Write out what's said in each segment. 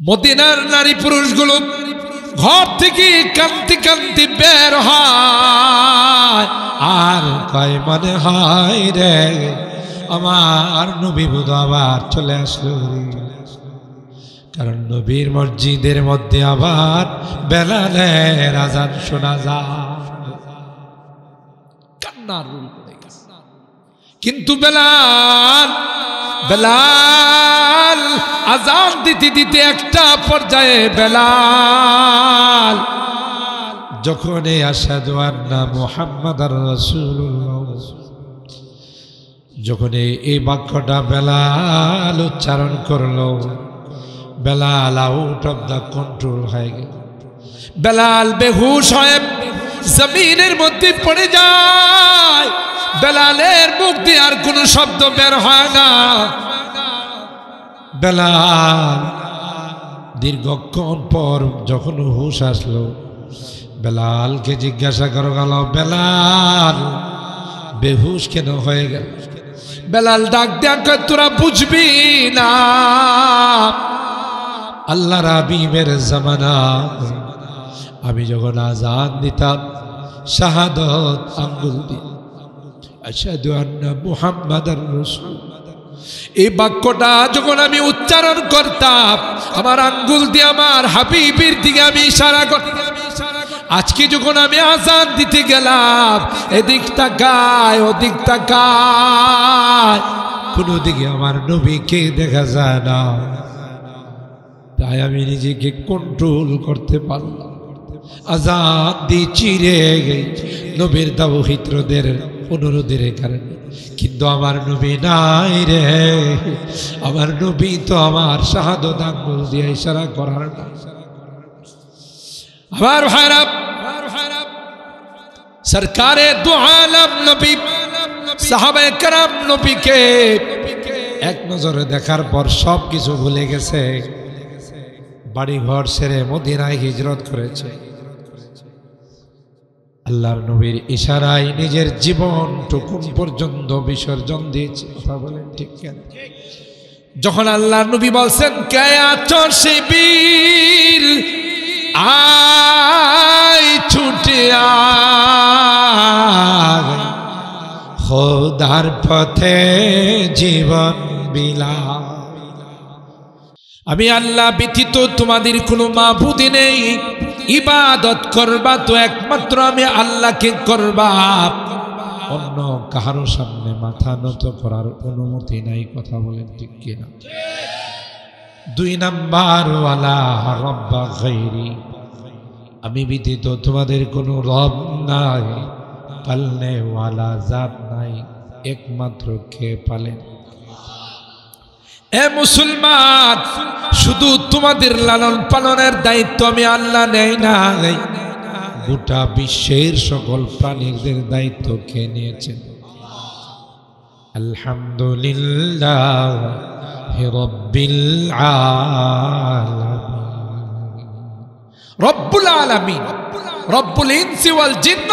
মদিনার নারী পুরুষগুলো ঘর থেকে কান্তি কান্তি বের হয় আর কয় মনে হয় রে আমার নবী বুধ আবার চলে আসলো। কারণ নবীর মসজিদের মধ্যে আবার বেলালের আজান শোনা যায়। কান্নার রোল পড়ে গেছে। কিন্তু বেলাল আজান দিতে দিতে একটা পর্যায়ে বেলাল যখন এই আশহাদু আন্না মুহাম্মাদার রাসূলুল্লাহ যখন এই বাক্যটা বেলাল উচ্চারণ করলো, Belal out of the control হয়ে গেল। বেলাল বেহুশ হয়ে জমিনের মধ্যে পড়ে যায়। বেলালের মুখ দিয়ে আর কোনো শব্দ বের হয় না। বেলাল দীর্ঘক্ষণ পর যখন হুঁশ আসলো, বেলালকে জিজ্ঞাসা করা গেল, বেলাল বেহুশ কেন হয়ে গেল? বেলাল ডাক দেয়া, তোরা বুঝবি না, আল্লাহর হাবিবের জামানা আমি যখন আজান দিতাম শাহাদত আঙ্গুল দিয়ে আশহাদু আন্না মুহাম্মাদার রাসূল এই বাক্যটা যখন আমি উচ্চারণ করতাম আমার আঙ্গুল দিয়ে আমার হাবিবের দিকে আমি ইশারা করতাম। আজকে যখন আমি আজান দিতে গেলাম এদিক তাকায় ওদিক তাকায়, কোনো দিকে আমার নবীকে দেখা যায় না। তাই আমি নিজেকে কন্ট্রোল করতে পারলাম। আজান দিয়ে চিরে নবীর দাওহিত্রদের অনুরোধের কারণে, কিন্তু আমার নবী নাই রে। আমার নবী তো আমার শাহাদত আঙ্গুল দিয়ে ইশারা করার না। আমার ভাইরা, সরকারে দু আলম নবী সাহাবায়ে কেরাম নবীকে এক নজরে দেখার পর সব কিছু ভুলে গেছে। বাড়ি ঘর ছেড়ে মদিনায় হিজরত করেছে। আল্লাহর নবীর ইশারায় নিজের জীবনটুকু পর্যন্ত বিসর্জন দিয়েছে। কথা বলেন ঠিক কেন? যখন আল্লাহর নবী বলছেন কে আছো শিবির আয় ছুটে আয় খোদার পথে জীবন বিলা, আমি আল্লাহ ব্যতীত তোমাদের কোনো মাবুদ নেই, ইবাদত করবা তো একমাত্র আমি আল্লাহকে করবা, অন্য কাহারো সামনে মাথা নত করার অনুমতি নাই। কথা বলেন ঠিক কিনা? দুই নাম্বার ওয়ালা রব্বা গায়রি, আমি ব্যতীত তোমাদের কোনো রব নাই, পালনে ওয়ালা জাত নাই, একমাত্র কে পালেন? এ মুসলমান, শুধু তোমাদের লালন পালনের দায়িত্ব আমি আল্লাহ নেই না, গোটা বিশ্বের সকল প্রাণীদের দায়িত্ব কে নিয়েছেন? আলহামদুলিল্লাহ রাব্বিল আলামিন। রব্বুল আলামিন, রব্বুল ইনসি ওয়াল জিন্ন,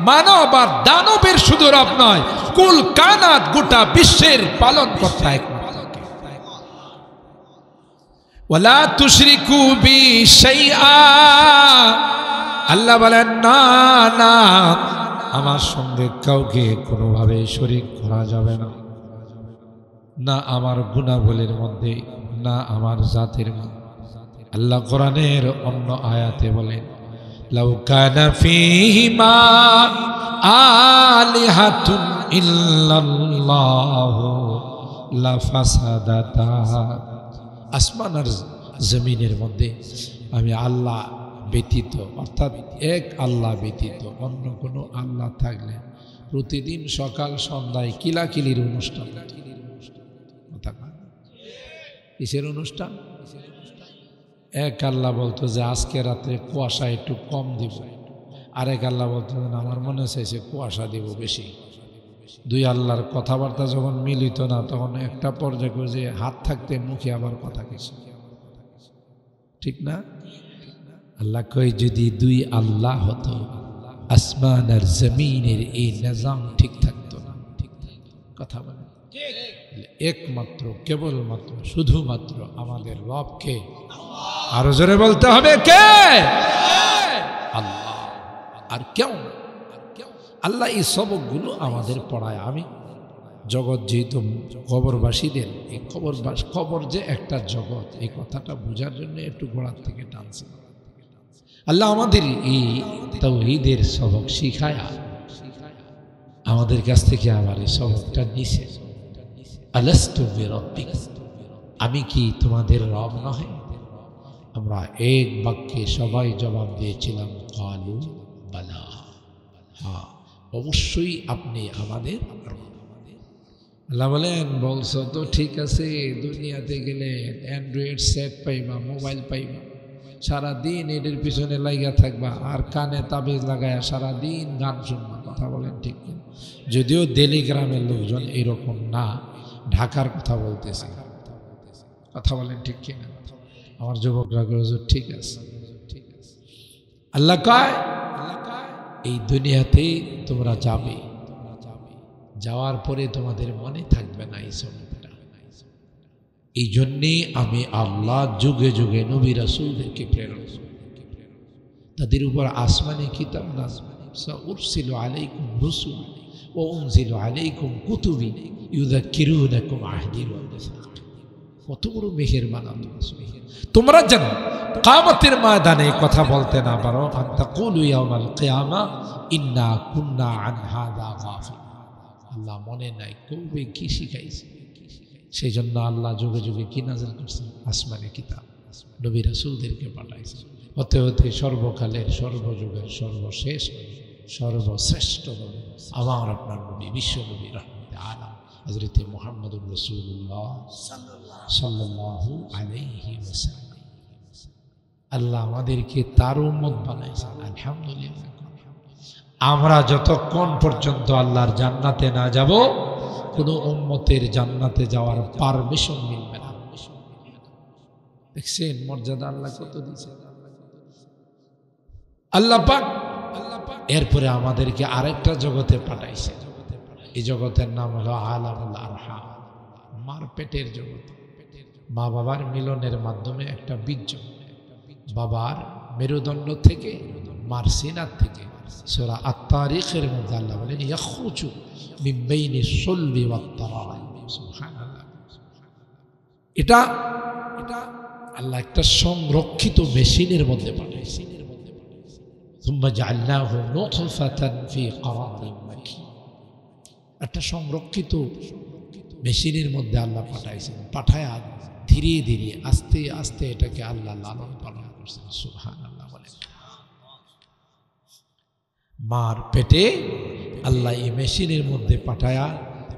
মানব আর দানবের শুধু রব নয়, কুল কানাত গোটা বিশ্বের পালন কর্তা এক। ওয়ালা তুশরিকু বি শাইআ, আল্লাহ বলেন না না আমার সঙ্গে কাউকে কোনোভাবে শরীক করা যাবে না, না আমার গুনাহগুলির মধ্যে, না আমার জাতের মধ্যে। আল্লাহ কোরআনের অন্য আয়াতে বলেন লাউ কানা ফীহিমা আলিহাতুন ইল্লাল্লাহু লাফাসাদাতা, আসমান আর জমিনের মধ্যে আমি আল্লাহ ব্যতীত, অর্থাৎ এক আল্লাহ ব্যতীত অন্য কোনো আল্লাহ থাকলে প্রতিদিন সকাল সন্ধ্যায় কিলাকিলির অনুষ্ঠান। কিসের অনুষ্ঠান? এক আল্লাহ বলতো যে আজকে রাতে কুয়াশা একটু কম দিব, আরেক আল্লাহ বলতো আমার মনে চাইছে কুয়াশা দিব বেশি। দুই আল্লাহর কথাবার্তা যখন মিলিত না তখন একটা পর্যায়ে করে যে হাত থাকতে মুখে আবার কথা কিছু, ঠিক না? আল্লাহ কই যদি দুই আল্লাহ হতো আসমান আর জমিনের এই নিজাম ঠিক থাকতো না। কথা বলে একমাত্র কেবলমাত্র শুধুমাত্র আমাদের রবকে, আরো জোরে বলতে হবে কে? আল্লাহ, আর কেউ না। আল্লাহ এই সবকগুলো আমাদের পড়ায়। আমি জগৎ যেহেতু কবরবাসীদের, এই কবর যে একটা জগৎ, এই কথাটা বোঝার জন্য একটু গোড়ার থেকে টানছি। আল্লাহ আমাদের এই তাওহীদের সবক শিখায়া আমাদের কাছ থেকে আবার এই সবকটা নিছে। আলাস্তু বিরাব্বিক, আমি কি তোমাদের রব নহে? আমরা এক বাক্যে সবাই জবাব দিয়েছিলাম কালু বালা, হ্যাঁ অবশ্যই আপনি আমাদের রব। আল্লাহ বলেন, বলছো তো ঠিক আছে, দুনিয়াতে গেলে অ্যান্ড্রয়েড সেট পাইবা, মোবাইল পাইবা, সারাদিন এদের পিছনে লাইগা থাকবা, আর কানে তাবিজ লাগায়া সারাদিন গান শুনবা। কথা বলেন ঠিক না? যদিও দিল্লি গ্রামের লোকজন এরকম না, ঢাকার কথা বলতেছে। কথা বলেন ঠিক কিনা? আমার যুবকরা ঠিক আছে। আল্লাহ কয়, এই দুনিয়াতে তোমরা যাবে, যাওয়ার পরে তোমাদের মনে থাকবে না এই সবটা। এই জন্যে আমি আল্লাহ যুগে যুগে নবী রাসূলদেরকে প্রেরণ করি, তাদের উপর আসমানি কিতাব নাযিল। সাউরসিলু আলাইকুম রুসুল ওয়া উনজিলু আলাইকুম কুতুবি ইউযাক্কিরুনাকুম আহদি ওয়া মিসাক। কত বড় মেহেরবান আল্লাহ। তোমরা যেন কিয়ামতের ময়দানে কথা বলতে না পারো, আনতাকুলু ইয়াউমাল কিয়ামা ইন্না কুন্না আন হাযা গাফিল। আল্লাহ মনে নাই কবে কি শিখাইছে। সেই জন্য আল্লাহ যুগে যুগে কি নাযিল করছেন? আসমানি কিতাব, নবী রাসূলদেরকে পাঠাইছেন। হতে হতে সর্বকালের সর্বযুগের সর্বশেষ সর্বশ্রেষ্ঠ নবী আমার আপনার নবী, বিশ্ব নবী রাহমাতুল আলামিন হযরত মুহাম্মদুর রাসূলুল্লাহ সাল্লাল্লাহু আলাইহি ওয়াসাল্লাম। আল্লাহ আমাদেরকে তার উম্মত বানাইছেন। আলহামদুলিল্লাহ। আমরা যতক্ষণ পর্যন্ত আল্লাহর জান্নাতে না যাব, কোনো উম্মতের জান্নাতে যাওয়ার পারমিশন মিলবে না। দেখছেন মর্যাদা আল্লাহ কত দিয়েছে আল্লাহ পাক। এরপরে আমাদেরকে আরেকটা জগতে পাঠাইছে। এই জগতের নাম হলো আলামুল আরহাম, মার পেটের জগৎ। মা বাবার মিলনের মাধ্যমে একটা বীর্য বাবার মেরুদণ্ড থেকে, মার সিনার থেকে, সূরা আত-তারিকের মধ্যে আল্লাহ বলেন ইয়াখরুজু মিন বাইনি সুলবি ওয়াত তারাইব। সুবহানাল্লাহ। এটা আল্লাহ একটা সংরক্ষিত মেশিনের মধ্যে পাঠাইছে। সুম্মা জাআলনাহু নুতফাতান ফি ক্বারারিন মাকিন। একটা সংরক্ষিত মেশিনের মধ্যে আল্লাহ পাঠাইছেন। পাঠায়া ধীরে ধীরে আস্তে আস্তে এটাকে আল্লাহ লালন পালন করছেন। সুবহানাল্লাহ বলেন। মার পেটে আল্লাহ এই মেশিনের মধ্যে পাঠায়া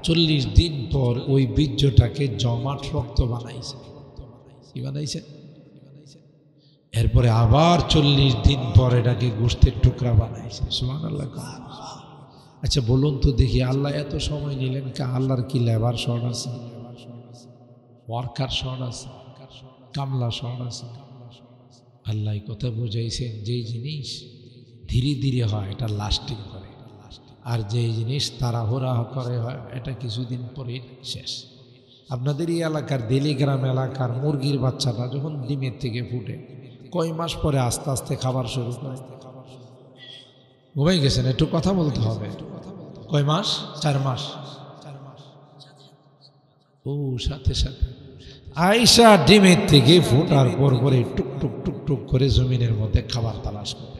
40 দিন পর ওই বীর্যটাকে জমাট রক্ত বানাইছে। কি বানাইছে? এরপরে আবার 40 দিন পর এটাকে গোশতের টুকরা বানাইছে। সুবহানাল্লাহ। আচ্ছা বলুন তো দেখি, আল্লাহ এত সময় নিলেন কে? আল্লাহর কি লেবার শর্ট আছে? ওয়ার্কার শর্ট আছে? কামলা শর্ট আছে? আল্লাহ কথা বুঝাইছেন, যেই জিনিস ধীরে ধীরে হয় এটা লাস্টিং করে, আর যেই জিনিস তাড়াহুড়া করে হয় এটা কিছুদিন পরেই শেষ। আপনাদের এই এলাকার দিলিগ্রাম এলাকার মুরগির বাচ্চাটা যখন ডিমের থেকে ফুটে কয় মাস পরে আস্তে আস্তে খাবার শুরু করে? ঘুমাই গেছেন, একটু কথা বলতে হবে। কয় মাস? 4 মাস। ও সাথে সাথে আয়েশা ডিমের থেকে ফোটার পর পরে টুক টুক টুক টুক করে জমিনের মধ্যে খাবার তালাশ করে,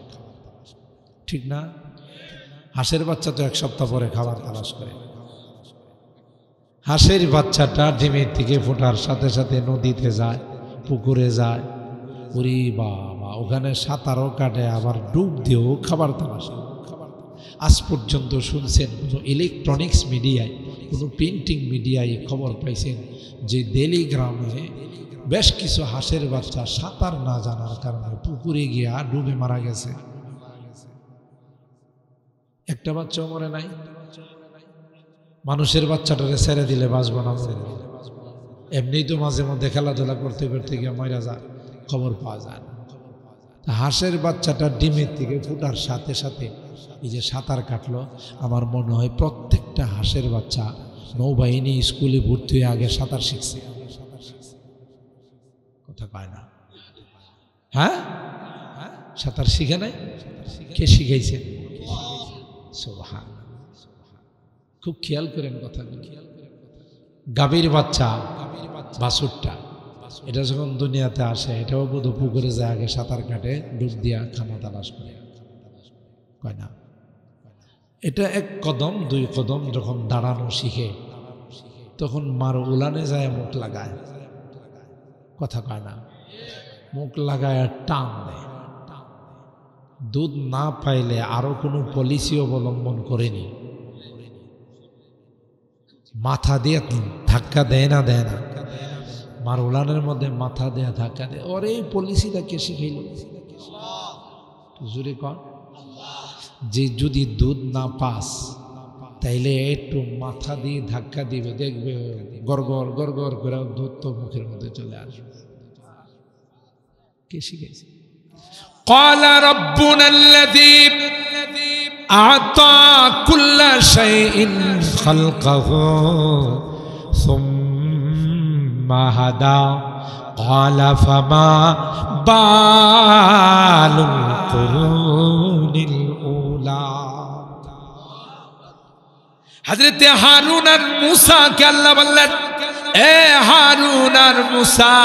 ঠিক না? হাঁসের বাচ্চা তো 1 সপ্তাহ পরে খাবার তালাশ করে। হাঁসের বাচ্চাটা ডিমের থেকে ফোটার সাথে সাথে নদীতে যায়, পুকুরে যায়, ওরে বাবা, ওখানে সাঁতারও কাটে, আবার ডুব দিয়েও খাবার তালাশ। আজ পর্যন্ত শুনছেন কোনো ইলেকট্রনিক্স মিডিয়ায়, কোনো প্রিন্টিং মিডিয়ায় খবর পাইছেন যে দিল্লি গ্রামে বেশ কিছু হাঁসের বাচ্চা সাঁতার না জানার কারণে পুকুরে গিয়া ডুবে মারা গেছে? একটা বাচ্চাও মরে নাই। মানুষের বাচ্চাটারে ছেড়ে দিলে বাঁচবো না, মরে যাবে। এমনি তো মাঝে মধ্যে খেলাধুলা করতে করতে গিয়ে মরা যায়, খবর পাওয়া যায় না। হাঁসের বাচ্চাটা ডিমের থেকে ফুটার সাথে সাথে এই যে সাঁতার কাটলো, আমার মনে হয় প্রত্যেকটা হাঁসের বাচ্চা নৌবাহিনী স্কুলে ভর্তি হয়ে আগে সাঁতার শিখছে, কথা কয় না। হ্যাঁ, সাঁতার শিখে নাই? কে শিখাইছে? সুবহানাল্লাহ। খুব খেয়াল করেন কথাগুলো। গাভীর বাচ্চা, বাছুরটা, এটা যখন দুনিয়াতে আসে এটাও বোধ পুকুরে যায়, আগে সাঁতার কাটে, ডুব দিয়া খানা তালাশ করে, কয় না? এটা এক কদম দুই কদম যখন দাঁড়ানো শিখে তখন মার উলানে যায় মুখ লাগায়, কথা কয় না? মুখ লাগায় টান দেয়। দুধ না পাইলে আরো কোনো পলিসি অবলম্বন করেনি, মাথা দিয়ে ধাক্কা দেয় না মার উলানের মধ্যে মাথা দেয়া ধাক্কা দেয়। ওর এই পলিসিটা কে শিখাইল? জুড়ে কর। যে যদি দুধ না পাস তাইলে একটু মাথা দিয়ে ধাক্কা দিবে, দেখবে গড়গড় গড়গড় করে দুধ তো মুখের মধ্যে চলে আসবে। কে শিখাইছে? قال ربنا الذي أعطى كل شيء خلقه ثم هدى قال فما بال القرون الأولى। হযরত হারুন আর মুসা কে আল্লাহ বললেন, এ হারুন আর মুসা,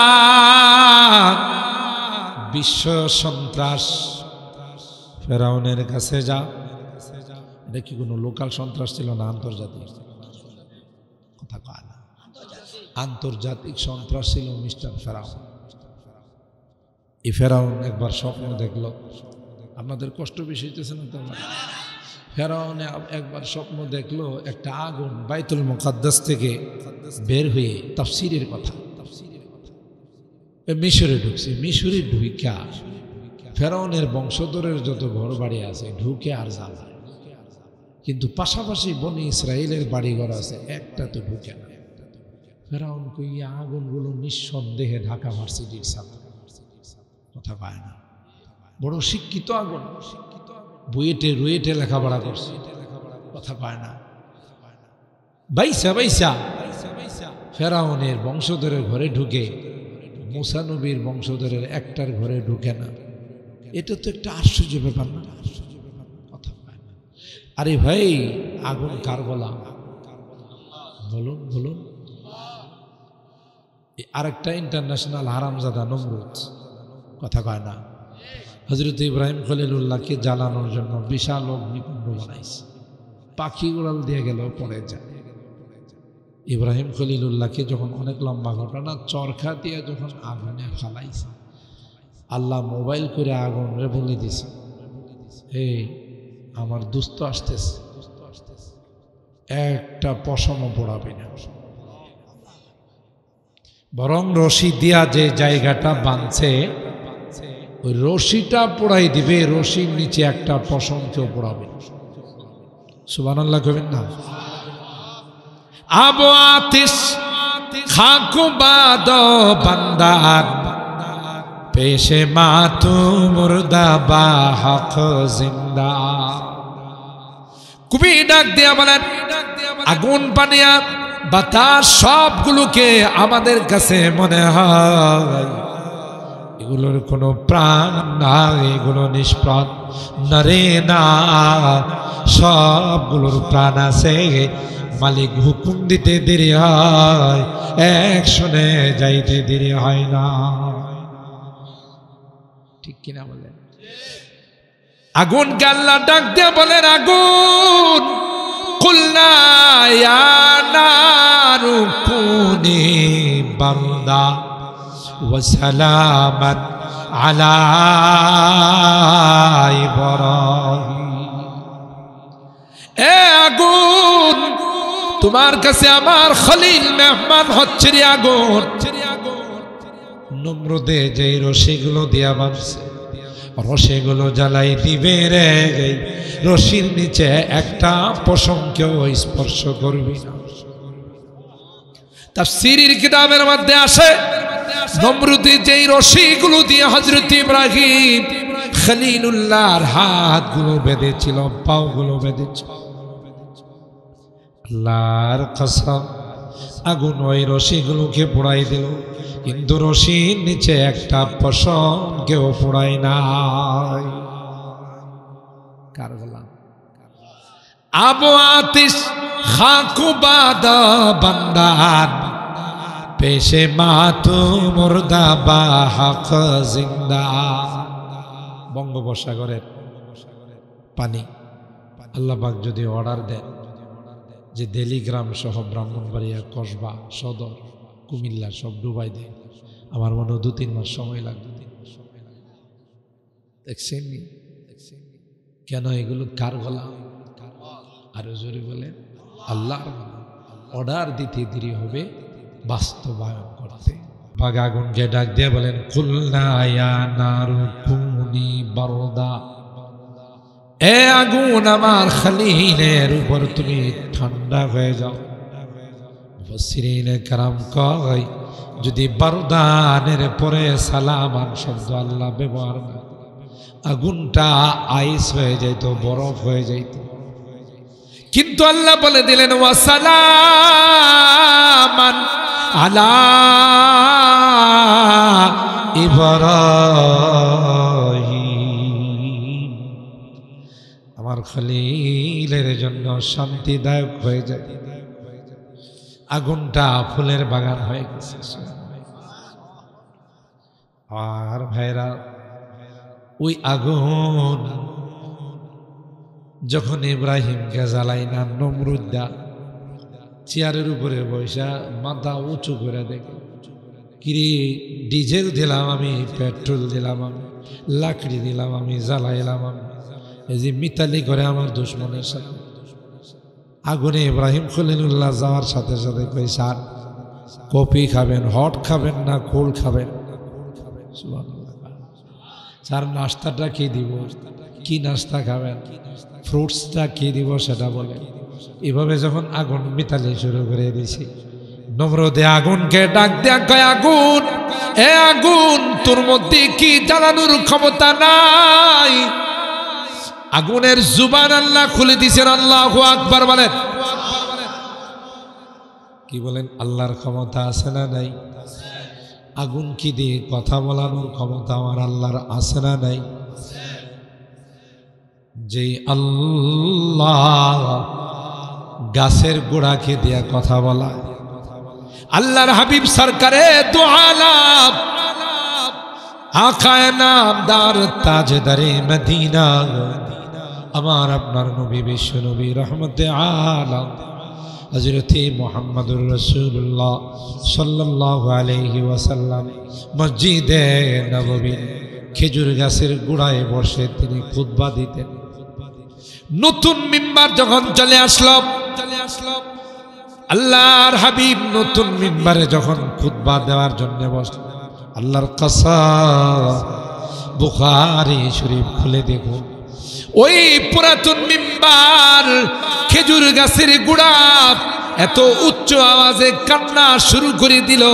বিশ্ব সন্ত্রাস ফেরাউনের কাছে যা। এটা কি কোনো লোকাল সন্ত্রাস ছিল না আন্তর্জাতিক? কথা কয় না। আন্তর্জাতিক সন্ত্রাস ছিল মিস্টার ফেরাউন। এই ফেরাউন একবার স্বপ্ন দেখলো, আপনাদের কষ্ট বেশি হইতেছে না তো? ফেরাউন একবার স্বপ্ন দেখলো একটা আগুন বাইতুল মুকাদ্দাস থেকে বের হয়ে, তাফসীরের কথা, মিশরে ঢুকছে। মিশরে ঢুকা ফেরাউনের বংশধরের যত ঘর বাড়ি আছে ঢুকে আর জ্বালা, কিন্তু পাশাপাশি বনি ইসরায়েলের বাড়িঘর আছে, একটা তো ঢুকে না। ফেরাউন কই আগুনগুলো নিঃসন্দেহে ঢাকা ভার্সিটির ছাত্র, কথা পায় না? বড় শিক্ষিত আগুন, বুয়েটে রুয়েটে লেখাপড়া করছে, কথা পায় না? বাইসা বাইসা ফেরাউনের বংশধরের ঘরে ঢুকে, মুসা নবীর বংশধরের একটার ঘরে ঢুকে না। এটা তো একটা আশ্চর্য ব্যাপার না? কথা পায় না। আরে ভাই, আগুন কার গোলাম? বলুন বলুন। আরেকটা ইন্টারন্যাশনাল হারামজাদা নমরুদ, কথা কয় না? হযরত ইব্রাহিম খলিলুল্লাহকে জ্বালানোর জন্য বিশাল অগ্নিকুণ্ড বানাইছে, পাখি উড়াল দিয়ে গেল পড়ে যায়। ইব্রাহিম খলিলুল্লাহকে যখন, অনেক লম্বা ঘটনা, চরখা দিয়ে যখন আগুনে ফালাইছে, আল্লাহ মোবাইল করে আগুন রে বলে দিছে, হে আমার দুস্থ আসতেছে, একটা পশমও পড়াবে না, বরং রশি দিয়া যে জায়গাটা বাঁধছে ওই রশিটা পোড়াই দিবে, রশির নিচে একটা পশম কেউ পোড়াবে। সুবহানাল্লাহ কবেন না? আবু আতিশ খাকু বাদ বান্দার পেশে মাতু মুর্দা বা হক জিন্দা। কবি ডাক দিয়া বলেন, আগুন পানিয়া বাতাস সবগুলোকে আমাদের কাছে মনে হয় এগুলোর কোনো প্রাণ না, এগুলো নিষ্প্রাণ না রে না, সবগুলোর প্রাণ আছে, মালিক হুকুম দিতে দেরি হয়, অ্যাকশনে যাইতে দেরি হয় না। ঠিক কিনা বলেন? আগুনকে আল্লাহ ডাক দিয়ে বলেন, আগুন কুলনা ইয়া নারু কুনি বারদা ওয়া সালামান আলা ইব্রাহিম। এ আগুন, তোমার কাছে আমার খলিল মেহমান হচ্ছে রে আগুন। নমরুদে যে রশিগুলো দিয়া বাঁধছে, রশিগুলো জ্বালাই দিবে রে, রশির নিচে একটা পশমকেও স্পর্শ করবি না। তাফসীরের কিতাবের মধ্যে আসে, নমরুদে যেই রশিগুলো দিয়ে হযরত ইব্রাহিম খলিলুল্লাহর হাতগুলো বেঁধেছিল, পাওগুলো বেঁধেছিল, আল্লাহর কসম, আগুন ওই রশিগুলোকে পোড়াই দিল, কিন্তু রশির নিচে একটা পশম কেউ পোড়ায় নাই। কার গোলাম? আবু আতিশ খাকুবাদা বান্দার পেশে মাতু মুর্দা বা হক জিন্দা। বঙ্গোপসাগরের পানি আল্লাহ পাক যদি অর্ডার দেন যে দেলিগ্রাম সহ ব্রাহ্মণবাড়িয়া, কসবা, সদর, কুমিল্লা সব ডুবাই দেয়, আমার মনে হয় 2-3 মাস সময় লাগবে। দেখছেন কেন? এগুলো কার গোলাম? আরো জোরে বলে আল্লাহর গোলাম। অর্ডার দিতে দেরি হবে, বাস্তবায়ন করতে। পাক আগুনকে ডাক দিয়ে বলেন, কুলনা ইয়া নারু কুনি বারদা, এ আগুন আমার খলিলের উপর তুমি ঠান্ডা হয়ে যাও। মুফাসসিরিনে কেরাম কয়, যদি বারদানের পরে সালামান শব্দ আল্লাহ ব্যবহার না, আগুনটা আইস হয়ে যাইত, বরফ হয়ে যাইত। কিন্তু আল্লাহ বলে দিলেন, ওয়াসালামান আলা ইব্রাহিম, আমার খলিলের জন্য শান্তিদায়ক হয়ে যায়। আগুনটা ফুলের বাগান হয়ে গেছে। আর ভাইরা, ওই আগুন যখন ইব্রাহিমকে জ্বালাই না, নমরুদ্দা চেয়ারের উপরে বসা মাথা উঁচু করে দেখে, কিরে ডিজেল দিলাম আমি, পেট্রোল দিলাম আমি, লাকড়ি দিলাম আমি, জ্বালাইলাম আমি, এই যে মিতালি করে আমার দুশ্মনের সাথে। আগুনে ইব্রাহিম খলিলুল্লাহ যাওয়ার সাথে সাথে কই, স্যার কফি খাবেন, হট খাবেন না কোল্ড খাবেন? স্যার নাস্তাটা কি দিব? কি নাস্তা খাবেন? ফ্রুটসটা কি দিব সেটা বলে। এভাবে যখন আগুন মিতালি শুরু করে দিয়েছি, নমরুদে আগুনকে ডাক দেয়া কয়, আগুন, এ আগুন, তোর মধ্যে কি জ্বালানোর ক্ষমতা নাই? আগুনের জুবান আল্লাহ খুলে দিয়েছেন। আল্লাহু আকবার বলেন। কি বলেন? আল্লাহর ক্ষমতা আছে না নাই? আগুন কি দিয়ে কথা বলানোর ক্ষমতা আমার আল্লাহর আছে না নাই? যে আল্লাহ গাছের গোড়াকে দিয়া কথা বলা, আল্লাহর হাবিব সরকারে দু আলাম আকায়ে নামদার তাজদারে মদিনা, আমার আপনার নবী, বিশ্ব নবী, রহমতে আলাম হযরতে মুহাম্মদুর রাসূলুল্লাহ সাল্লাল্লাহু আলাইহি ওয়াসাল্লাম মসজিদে নববীর খেজুর গাছের গোড়ায় বসে তিনি খুতবা দিতেন। নতুন মিম্বার যখন চলে আসলো, আল্লাহর হাবিব নতুন মিম্বারে যখন খুতবা দেওয়ার জন্য বসলেন, আল্লাহর কসম, বুখারী শরীফ খুলে দেখুন, ওই পুরাতন মিম্বার খেজুর গাছের গোড়া এত উচ্চ আওয়াজে কান্না শুরু করে দিল,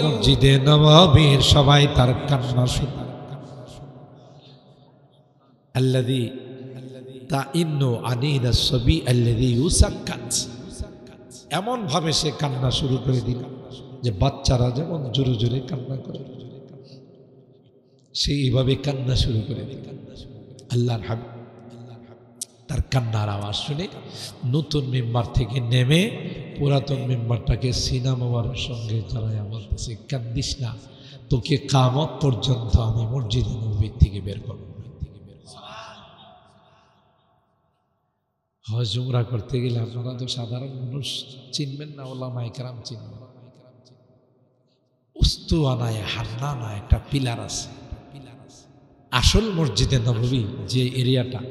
মসজিদে নববীর সবাই তার কান্না শুনল। আল্লাযী তাইন্নু আনিনা সবি আল্লাযী ইউসাক্কাত, এমন ভাবে সে কান্না শুরু করে দিল যে বাচ্চারা যেমন জোরে জোরে কান্না করে, সেইভাবে কান্না শুরু করে দিল। আল্লাহর হাবিব তার কান্নার আওয়াজ শুনে নতুন মিম্বার থেকে নেমে পুরাতন মিম্বারটাকে সিনা মোবারকের সঙ্গে জড়ায় আমার কাছে, কান্দিস না, তোকে কিয়ামত পর্যন্ত আমি মসজিদে নববীর থেকে বের করব। হজ উমরা করতে গেলে আপনারা তো সাধারণ মানুষ চিনবেন না, ওলামায়ে কেরাম চিনবেন। উস্তুয়ানায় হান্নানা একটা পিলার আছে। আসল মসজিদে নববী যে এরিয়াটা,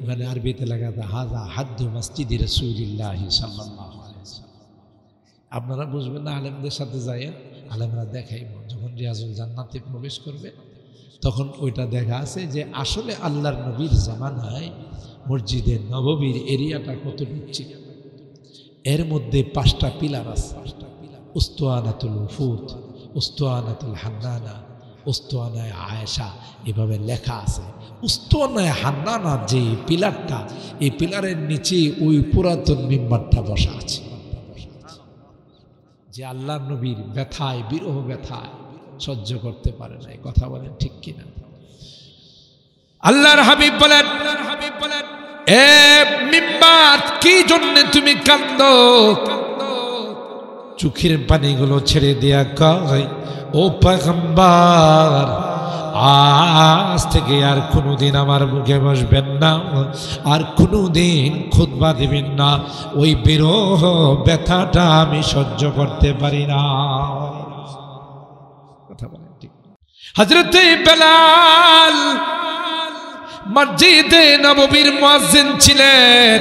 ওখানে আরবিতে লেখা আছে হাযা হাদ্দু মসজিদি রাসূলিল্লাহ সাল্লাল্লাহু আলাইহি ওয়াসাল্লাম। আপনারা বুঝবেন না, আলেমদের সাথে যাইয়া আলেমরা দেখাইব, যখন রিয়াজুল জান্নাতে প্রবেশ করবে তখন ওইটা দেখা আছে যে আসলে আল্লাহর নবীর জামানায় মসজিদে নববীর এরিয়াটা কতটুকু ছিল। এর মধ্যে 5টা পিলার আছে, উস্তুয়ানাতুল উফুদ, উস্তুয়ানাতুল হান্নানা, উস্তুয়ানায়ে আয়েশা এভাবে লেখা আছে। উস্তুয়ানায়ে হান্নানার যে পিলারটা, এই পিলারের নিচে ওই পুরাতন মিম্বারটা বসা আছে, যে আল্লাহ নবীর ব্যথায়, বিরহ ব্যথায় সহ্য করতে পারে না। কথা বলেন ঠিক কিনা? আল্লাহর হাবিব বলেন, এ মিম্বার, কি জন্য তুমি কাঁদো? চোখের পানিগুলো ছেড়ে দিয়া কয়, ও পয়গম্বর, আজ থেকে আর কোনোদিন আমার মুখে বসবেন না, আর কোনোদিন খুতবা দিবেন না। ওই বিরহ ব্যথাটা আমি সহ্য করতে পারি না। কথা বলেন ঠিক? হযরত বেলাল মসজিদে নববীর মুয়াজ্জিন ছিলেন।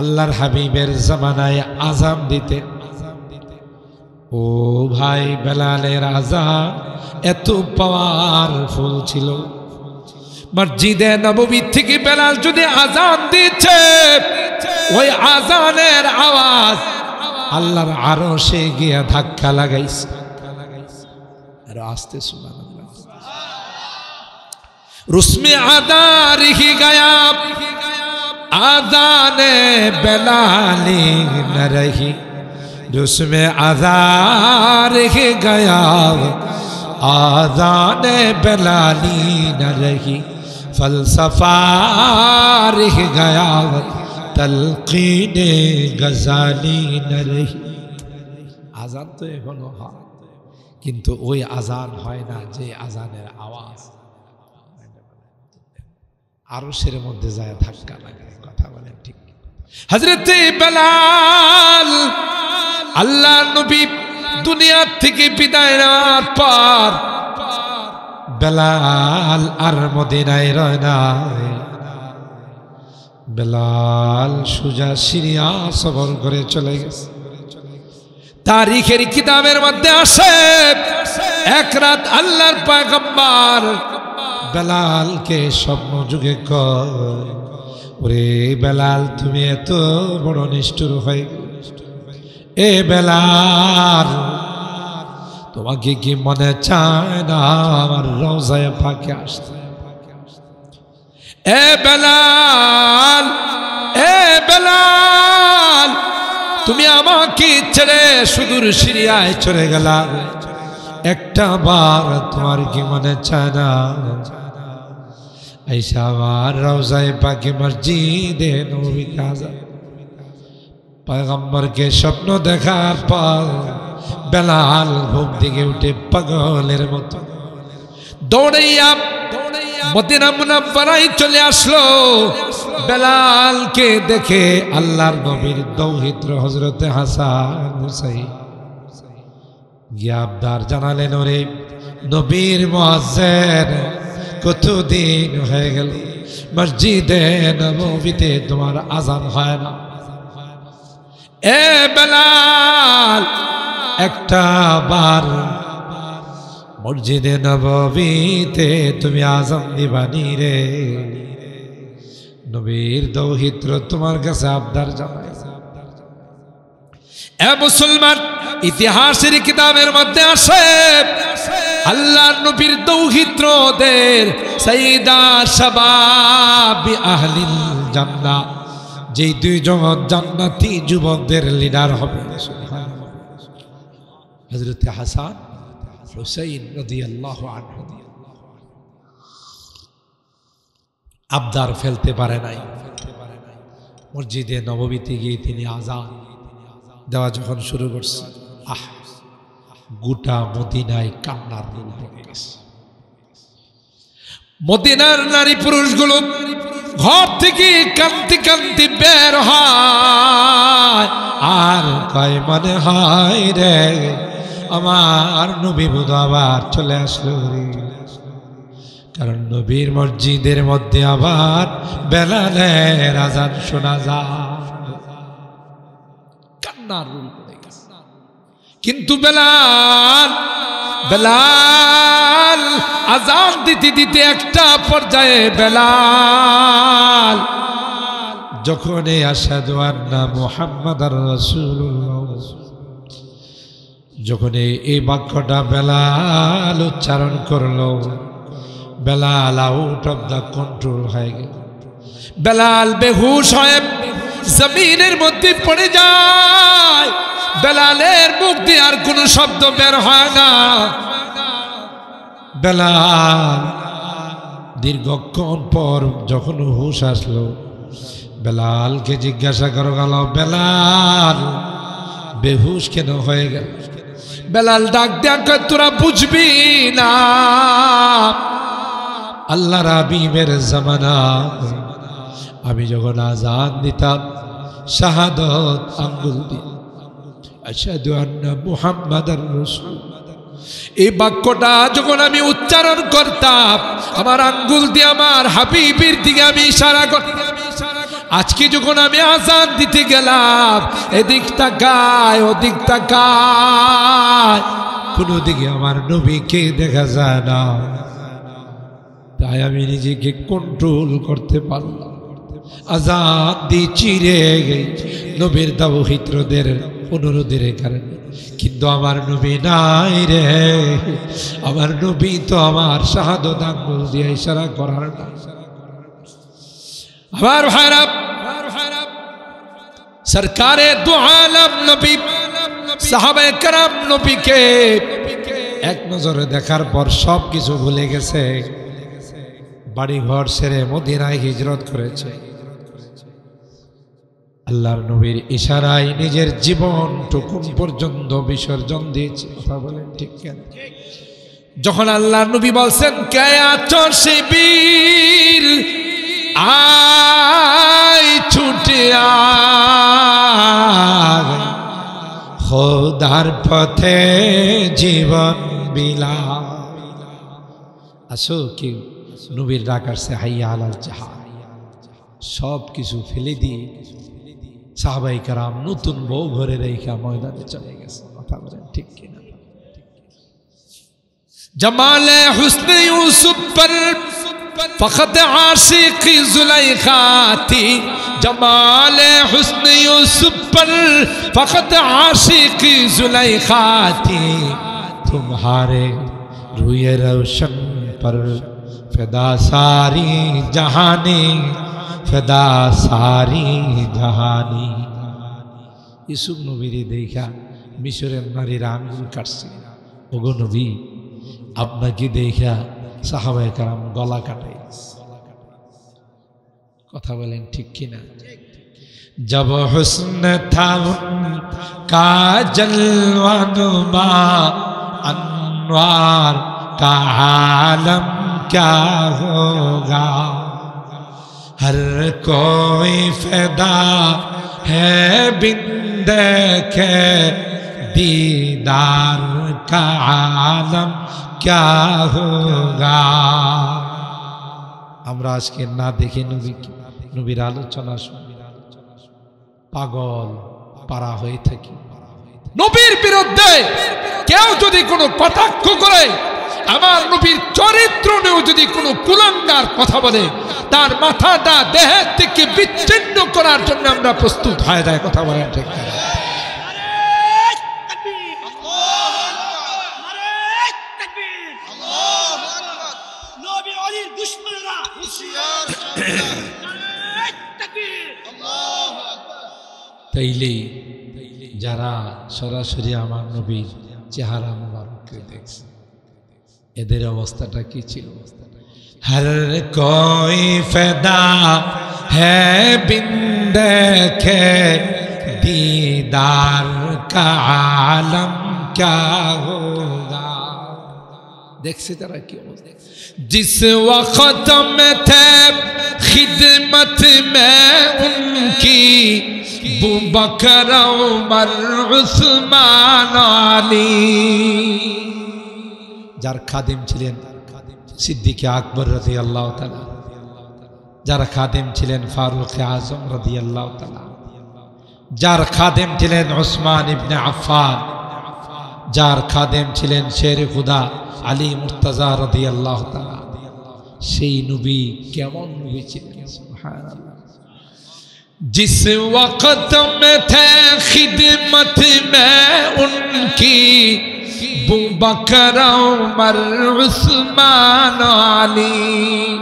আল্লাহর হাবিবের জামানায় আযান দিতে, ও ভাই, বেলালের আযান এত পাওয়ারফুল ছিল। মসজিদে নববী থেকে বেলাল যদি আযান দিচ্ছে, ওই আযানের আওয়াজ আল্লাহর আরশে গিয়া ধাক্কা লাগাইছে। আর আস্তে সুবহানাল্লাহ। রুসমে আদারিহি গায়াব, আযানে বেলালি ন রহি। রুসমে আদারিহি গায়াব, আযানে বেলালি ন রহি। ফলসফা রহি গায়াব, তলকিনে গজালি ন রহি। আযান তো এখনো হয়, কিন্তু ওই আযান হয় না যে আযানের আওয়াজ আরশের মধ্যে যায় ধাক্কা লাগে। কথা বলেন ঠিক? হযরত বেলাল, আল্লাহ নবী দুনিয়া থেকে বিদায় নেওয়ার পর বেলাল আর মদিনায় রয় না। বেলাল সোজা সিরিয়া সফর করে চলে গেছে। তারিখের কিতাবের মধ্যে আসে, এক রাত আল্লাহর পয়গম্বর বেলালকে স্বপ্ন যুগে কয়, ওরে বেলাল, তুমি এত বড় নিষ্ঠুর হয়ে গেলে। এ বেলাল, তোমাকে কি মনে চায় না আমার রওজায়ে পাকে আসতে? এ বেলাল, এ বেলাল, তুমি আমাকে ছেড়ে সুদূর সিরিয়ায় চলে গেলা, একটা বার তোমার কি মনে চায় না আইসা আমার রওজায়ে পাকে মসজিদে নববীতে আযান? পয়গম্বরকে স্বপ্ন দেখার পর বেলাল ঘুম থেকে উঠে পাগলের মতো দৌড়াইয়া মদিনা মুনাওয়ারায় চলে আসলো। বেলালকে দেখে আল্লাহর নবীর দৌহিত্র হযরতে হাসান হুসাইন গিয়ে আবদার জানালেন, ওরে নবীর মুয়াজ্জিন, কতদিন হয়ে গেল মসজিদে নববীতে তোমার আযান হয় না। এ বেলাল, একটা বার মসজিদে নববীতে তুমি আযান দিবানি রে। নবীর দৌহিত্র তোমার কাছে আবদার জানায়। এ মুসলমান, ইতিহাসের কিতাবের মধ্যে আসে, আল্লাহর নবীর দৌহিত্রদের সাইয়্যিদা শাবাবি আহলিল জান্নাহ, যেই দুইজন জান্নাতি যুবকদের লিডার হবে, হযরত হাসান হুসাইন রাদিয়াল্লাহু আনহু। আবদার ফেলতে পারে নাই। মসজিদে নববীতে গিয়ে তিনি আযান দেওয়া যখন শুরু করছে, গোটা মদিনায় কান্নার রোল পড়ে গেছে। মদিনার নারী পুরুষগুলো ঘর থেকে কান্তি কান্তি বের হয় আর কয়, মনে হয় রে আমার নবী বোধ আবার চলে আসলো রে। কারণ নবীর মসজিদের মধ্যে আবার বেলালের আযান শোনা যায়। কান্নার রোল পড়ে গেছে। কিন্তু বেলাল আযান দিতে দিতে একটা পর্যায়ে বেলাল যখন আশহাদু আন্না মুহাম্মাদার রাসূলুল্লাহ যখন এই বাক্যটা বেলাল উচ্চারণ করলো, Belal out of the control হয়ে গেল। বেলাল বেহুশ হয়ে জমিনের মধ্যে পড়ে যায়। বেলালের মুখ দিয়ে আর কোনো শব্দ বের হয় না। বেলাল দীর্ঘক্ষণ পর যখন হুশ আসলো, বেলালকে জিজ্ঞাসা করা গেল, বেলাল বেহুশ কেন হয়ে গেল? বেলাল ডাক দেখ, তোরা বুঝবি না, আল্লাহর হাবিবের জামানা আমি যখন আযান দিতাম শাহাদাত আঙ্গুল দিয়ে আশহাদু আন্না মুহাম্মাদার রাসূল, এই বাক্যটা যখন আমি উচ্চারণ করতাম আমার আঙ্গুল দিয়ে আমার হাবিবের দিকে আমি ইশারা করতাম। আজকে যখন আমি আযান দিতে গেলাম এদিক তাকায় ওদিক তাকায়, কোনো দিকে আমার নবীকে দেখা যায় না। তাই আমি নিজেকে কন্ট্রোল করতে পারলাম। আযান দিয়ে চিরে গেছে নবীর দাওহিত্রদের অনুরোধের কারণে, কিন্তু আমার নবী নাই রে। আমার নবী তো আমার শাহাদাত আঙ্গুল দিয়ে ইশারা করার না। আমার ভাইরা, সরকারে দু আলম নবী সাহাবায়ে কেরাম নবীকে এক নজরে দেখার পর সব কিছু ভুলে গেছে। বাড়ি ঘর ছেড়ে মদিনায় হিজরত করেছে। আল্লাহর নবীর ইশারায় নিজের জীবনটুকু পর্যন্ত বিসর্জন দিয়েছে। কথা বলেন ঠিক কেন? যখন আল্লাহর নবী বলছেন, কে আছো শিবির আয় ছুটে আয়, খোদার পথে জীবন বিলা। আসো কি নবীর ডাক আসছে, হাইয়া আলাল জিহাদ। সব কিছু ফেলে দিয়ে সাহাবায়ে কেরাম নতুন বউ ঘরে রেখে ময়দানে চলে গেছে। কথা বলেন ঠিক কিনা? জামালে হুসনে ইউসুফ পর ফকত আশিকি जुलैखा थी, जमाले हुस्न यूसुफ पर फकत आशिकी जुलैखा थी, तुम्हारे रूए रोशन पर फिदा सारी जहानी, फिदा सारी जहानी। ইউসুফ নবীরে দেখা মিশরের নারীরা আঙ্গুল কাটছে। ওগো নবী, আপনাকে দেখা সাহাবায়ে কেরাম গলা কাটাই। কথা বলেন ঠিক কিনা? जब हुस्न था उनका जलवा नुमा, अनवार का आलम क्या होगा, हर कोई फिदा है बिन देखे दीदार का आलम क्या होगा। আমরা আজকে না দেখে নবীর আলোচনা শুনি, পাগল পারা হয়ে থাকি। নবীর বিরুদ্ধে কেউ যদি কোনো কটাক্ষ করে, আমার নবীর চরিত্র নিয়েও যদি কোনো কুলাঙ্গার কথা বলে, তার মাথাটা দেহের থেকে বিচ্ছিন্ন করার জন্য আমরা প্রস্তুত হয়ে যায়। কথা বলেন ঠিক না? তাইলে যারা সরাসরি আমার নবীর চেহারা মুবারককে দেখছে, এদের অবস্থাটা কি ছিল? হর কোই ফিদা হ্যায় বিন দেখে दीदार का आलम क्या होगा। देखते तरह की जिस वक्त में थे खिदमत में उनकी बू बकर उमर उस्मान आली, যার খাদেম ছিলেন সিদ্দিকে আকবর রাদিয়াল্লাহু তাআলা, যার খাদেম ছিলেন ফারুক আজম রাদিয়াল্লাহু তাআলা, যার খাদেম ছিলেন উসমান ইবনে আফফান, যার খাদেম ছিলেন শের খুদা আলী মুর্তজা রাদিয়াল্লাহু তাআলা। সেই নবী কেমন নবী ছিলেন? সুবহানাল্লাহ। जिस वक्त में थे खिदमत में उनकी बू बकर उमर उस्मान अली,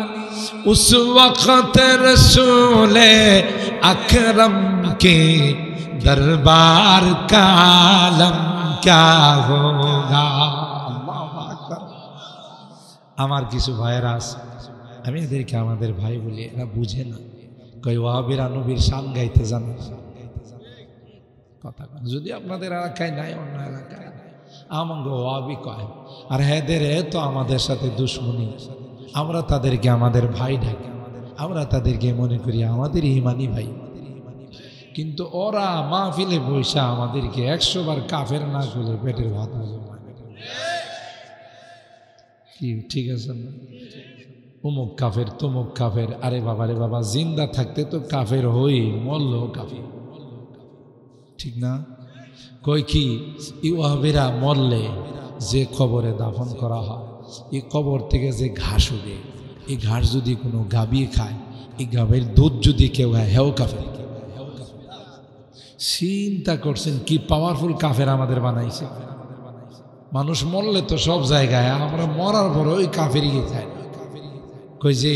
उस वक्त रसूल अकरम के दरबार का आलम क्या होगा। আমার কিছু ভাইয়েরা আছে, আমি এদেরকে আমাদের ভাই বলি, এরা বুঝে না, কই ওয়াহাবিরা নবীর শান গাইতে জানে কথা। যদি আপনাদের এলাকায় নাই, অন্য এলাকায় আমাকে ওয়াহাবি কয়, আর হেদের তো আমাদের সাথে দুশ্মনী, আমরা তাদেরকে আমাদের ভাই ডাকি, আমরা তাদেরকে মনে করি আমাদের ইমানি ভাই, কিন্তু ওরা মাহফিলে বৈশা আমাদেরকে 100 বার কাফের না করলে পেটের ভাত হবে কি? ঠিক আছে না? অমুক কাফের তমুক কাফের, আরে বাবা রে বাবা, জিন্দা থাকতে তো কাফের হই, মরল কাফের, ঠিক না? কই কি ওয়াহাবিরা মরলে যে কবরে দাফন করা হয়, এই কবর থেকে যে ঘাস উঠে, এই ঘাস যদি কোনো গাভী খায়, এই গাভীর দুধ যদি কেউ হয়, হেও কাফের। চিন্তা করছেন কি পাওয়ারফুল কাফের আমাদের বানাইছে। মানুষ মরলে তো সব জায়গায়, আমরা মরার পর ওই কাফেরই খায়, কই যে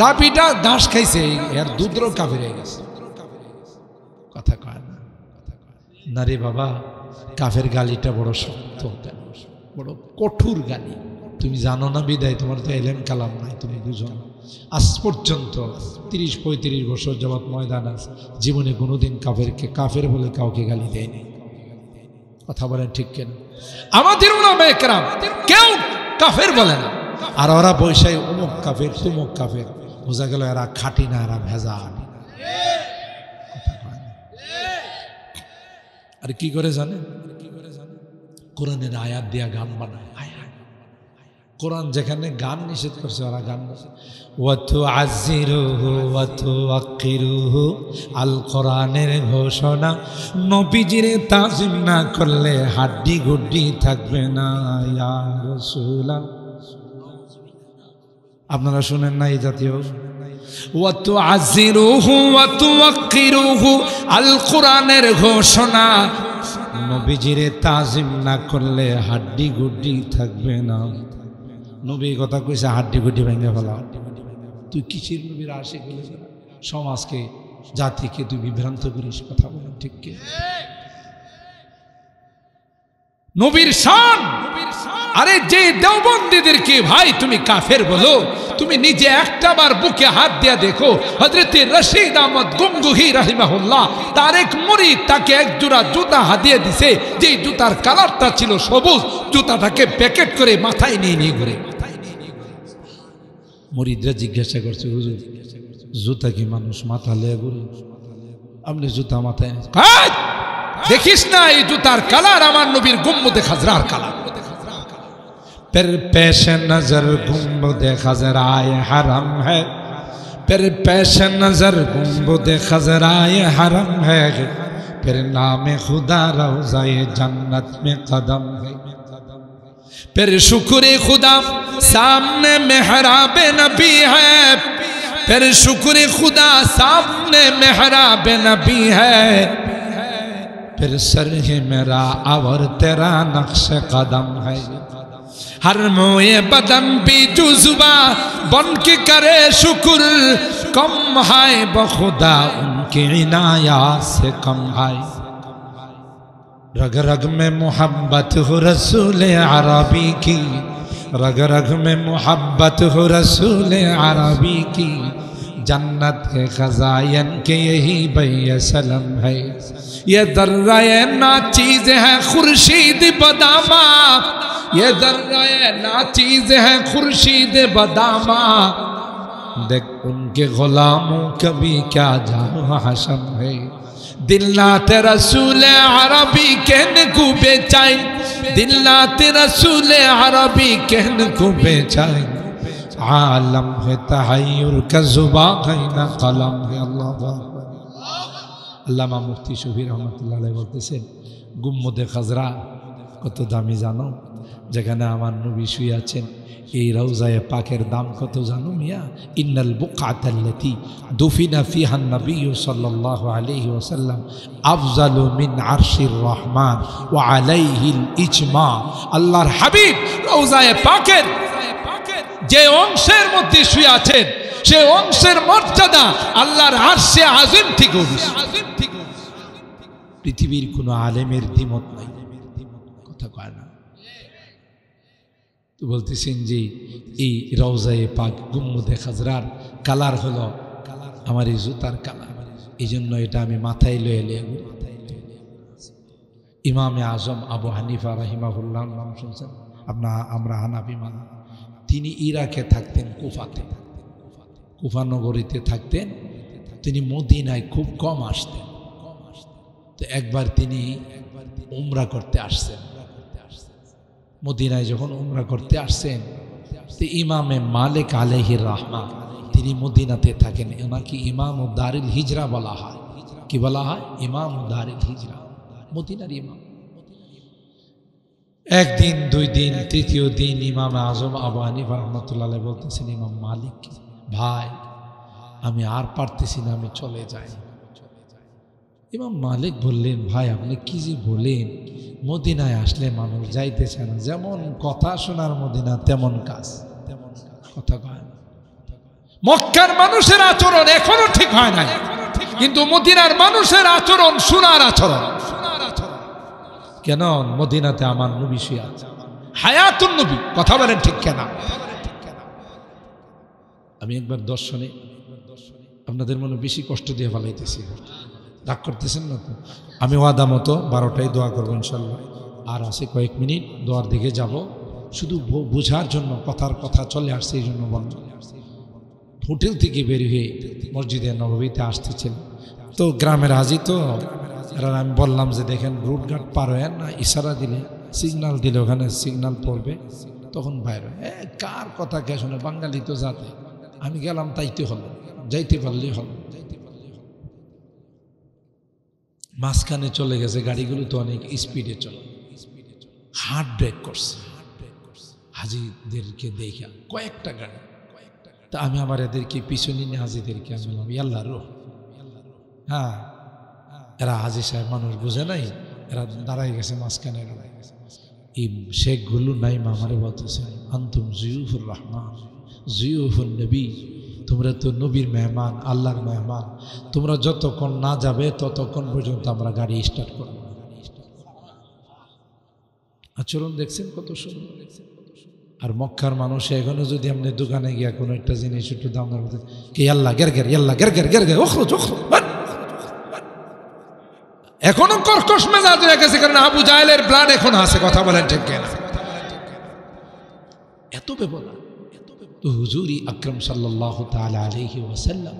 গাভীটা ঘাস খাইছে এর দুধও কাফের হয়ে গেছে, কথা কয় না? না রে বাবা, কাফের গালিটা বড় শক্ত, বড় কঠোর গালি। তুমি জানো না বিদায়, তোমার তো এলেম কালাম নাই, তুমি বুঝো না। আজ পর্যন্ত 30-35 বছর যাবৎ ময়দান আছে, জীবনে কোনোদিন কাফেরকে কাফের বলে কাউকে গালি দেয়নি। কথা বলেন ঠিক কেন? আমাদের উলামায়ে কেরাম কেউ কাফের বলে না, আর ওরা বৈশাই অমুক কাফের তুমুক কাফের, বোঝা গেল এরা খাঁটি না, এরা ভেজাল। আর কি করে জানে? কোরআনের আয়াত দিয়া গান বানায়। কোরআন যেখানে গান নিষেধ করছে ওরা গান বানায়। আল কোরআনের ঘোষণা, নবীজির তাজিম না করলে হাড্ডি গুড্ডি থাকবে না। ইয়া রাসূলুল্লাহ, আপনারা শুনেন না এই জাতীয়? আল কোরআনের ঘোষণা, নবীজিরে তাজিম না করলে হাড্ডি গুড্ডি থাকবে না। নবী কথা কইছে, হাড্ডি গুড্ডি ভেঙে ফেলা। তুই কিসের নবীর আশিক বলে সমাজকে জাতিকে তুই বিভ্রান্ত করিস? কথা বলেন ঠিক কি? নবীর শান। আরে যে দেওবন্দিদেরকে ভাই তুমি কাফের বলো, তুমি নিজে একটাবার বুকে হাত দিয়া দেখো। হযরত রশিদ আহমদ গঙ্গুহি রাহিমাহুল্লাহ, তার এক মুরিদ তাকে এক জোড়া জুতা হাদিয়া দিছে, যে জুতার কালারটা ছিল সবুজ, জুতাটাকে প্যাকেট করে মাথায় নিয়ে নিয়ে ঘুরে। মুরিদরা জিজ্ঞাসা করছে, হুজুর জুতা কি মানুষ মাথা লিয়ে ঘুরে? আপনি জুতা মাথায় দেখিস না? এই জুতার কালার আমার নবীর গুম্বদে খাজরার কালার। फिर पेश नजर गुंबद खजराए हरम है, फिर पेश नजर गुंबद खजराए हरम है, फिर नाम खुदा रोज़ाए जन्नत में कदम है, फिर शुक्र खुदा सामने मेहराब नबी है, फिर शुक्र खुदा सामने मेहराब नबी है, फिर सर है मेरा और तेरा नक्श कदम है। हर मोए बदन भी जुज़्बा बन के करे शुक्र, कम है बखुदा उनकी इनायत से कम है। रग रग में मोहब्बत हो रसूल अरबी की, रग रग में मोहब्बत हो रसूल अरबी की, जन्नत के खजायन के यही बैसलम है। ये दर्राए ना चीज है खुर्शीद बदामा, ये दर्राए ना चीज है खुर्शीद बदामा, देख उनके गुलामों कभी क्या जानो हशम है। दिल नाते रसूल अरबी कहने को बेचाई, दिल नाते रसूल अरबी कहने को बेचाई, आलम है तहय्युर का जुबा गैना कलम है। अल्लाह আল্লামা মুফতি শফি রহমতুল্লাহ আলাইহি বলতেছেন, গুম্বদে খাজরা কত দামি জানো? যেখানে আমার নবী শুয়ে আছেন, এই রওজায়ে পাকের দাম কত জানো মিয়া? ইন্নাল বুকআতাল্লাতী দুফিনা ফিহা নবী সাল্লাল্লাহু আলাইহি ওয়াসাল্লাম আফজালু মিন আরশির রহমান ওয়া আলাইহিল ইজমা। আল্লাহর হাবিব রওজায়ে পাকের যে অংশের মধ্যে শুয়ে আছেন সে অংশের মর্যাদা আল্লাহর আরশে আযম থেকে বেশি। পৃথিবীর কোনো আলেমের দ্বিমত নাই, কথা কয় না। তো বলতেছেন যে এই রওজায়ে পাক গুম্বদে খাজরার কালার হলো আমার এই জুতার কালার, এই জন্য এটা আমি মাথায় লয়ে লয়ে ঘুরি। ইমামে আজম আবু হানিফা রাহিমাহুল্লাহ নাম শুনছেন আমরা হানাফি মানা। তিনি ইরাকে থাকতেন, কুফাতে, কুফা নগরীতে থাকতেন। তিনি মদিনায় খুব কম আসতেন। তো একবার তিনি উমরা করতে আসছেন। মদিনায় যখন উমরা করতে আসছেন তো ইমামে মালিক আলাইহির রাহমা তিনি মদিনাতে থাকেন। ওনাকে ইমাম ও দারিল হিজরা বলা হয়। কি বলা হয়? ইমাম ও দারিল হিজরা, মদিনার ইমাম। একদিন, দুই দিন, তৃতীয় দিন ইমাম আজম আবু হানিফা রাহমাতুল্লাহ আলাইহি বলতেছেন, ইমাম মালিক ভাই আমি আর পারতেছি না, আমি চলে যাই। ইমাম মালিক বললেন, ভাই আপনি কি যে বলেন, মদিনায় আসলে মানুষ যাইতেছে না, যেমন কথা শোনার মদিনা তেমন কাজ, কথা কয় না। মক্কার মানুষের আচরণ এখনো ঠিক হয় নাই, কিন্তু মদিনার মানুষের আচরণ সোনার আচরণ। কেন? মদিনাতে আমার নবী শুয়ে আছে, হায়াতুন নবী, কথা বলেন ঠিক কেনা? আমি একবার দর্শনে আপনাদের মনে বেশি কষ্ট দিয়ে ফেলাইতেছি, রাগ করতেছেন না তো? আমি ওয়াদা মতো 12টায় দোয়া করবো ইনশাল্লাহ। আর আছে কয়েক মিনিট, দোয়ার দিকে যাব। শুধু বোঝার জন্য, কথার কথা চলে আসছে এই জন্য বললাম। হোটেল থেকে বের হয়ে মসজিদে নববীতে আসতেছিল, তো গ্রামের হাজি তো, আমি বললাম যে দেখেন রুট ঘাট পার হয়েন না, ইশারা দিলে, সিগনাল দিলে ওখানে সিগনাল পড়বে, তখন বাইরে। কার কথা কে শুনে? বাঙালি তো যাতে। আমি গেলাম, তাইতে হলো, যাইতে পারলেই হলো। মাঝখানে চলে গেছে, গাড়িগুলো তো অনেক স্পিডে চলে, হার্ড ব্রেক করছে হাজিদেরকে দেখা কয়েকটা গাড়ি। তা আমি আমার এদেরকে পিছনে নিয়ে হাজিদেরকে আমি বললাম, ইয়াল্লাহ রো, হ্যাঁ এরা হাজি সাহেব মানুষ বুঝে নাই, এরা দাঁড়াই গেছে মাঝখানে। এই শেখগুলো নাই মামারে বলতেছে, আন্তুম জিউফুর রহমান জিউফুর নবী, তোমরা তো নবীর মেহমান, আল্লাহর মেহমান, তোমরা যতক্ষণ না যাবে ততক্ষণ পর্যন্ত আমরা গাড়ি স্টার্ট করব। আচরণ দেখছেন কত সুন্দর। আর মক্কার মানুষ এখনো যদি আপনি দোকানে গিয়া কোনো একটা জিনিস একটু দাম ধরতে, কি আল্লাহ গের গের, আল্লাহ গের গের গের গের, এখনো কর্কশ মেজাজ হয়ে গেছে, কারণ আবু জাহেলের ব্লাড এখন আছে, কথা বলেন ঠিক কেনা? এত ব্যবহার। তো হুজুরি আকরাম সাল্লাল্লাহু তাআলা আলাইহি ওয়াসাল্লাম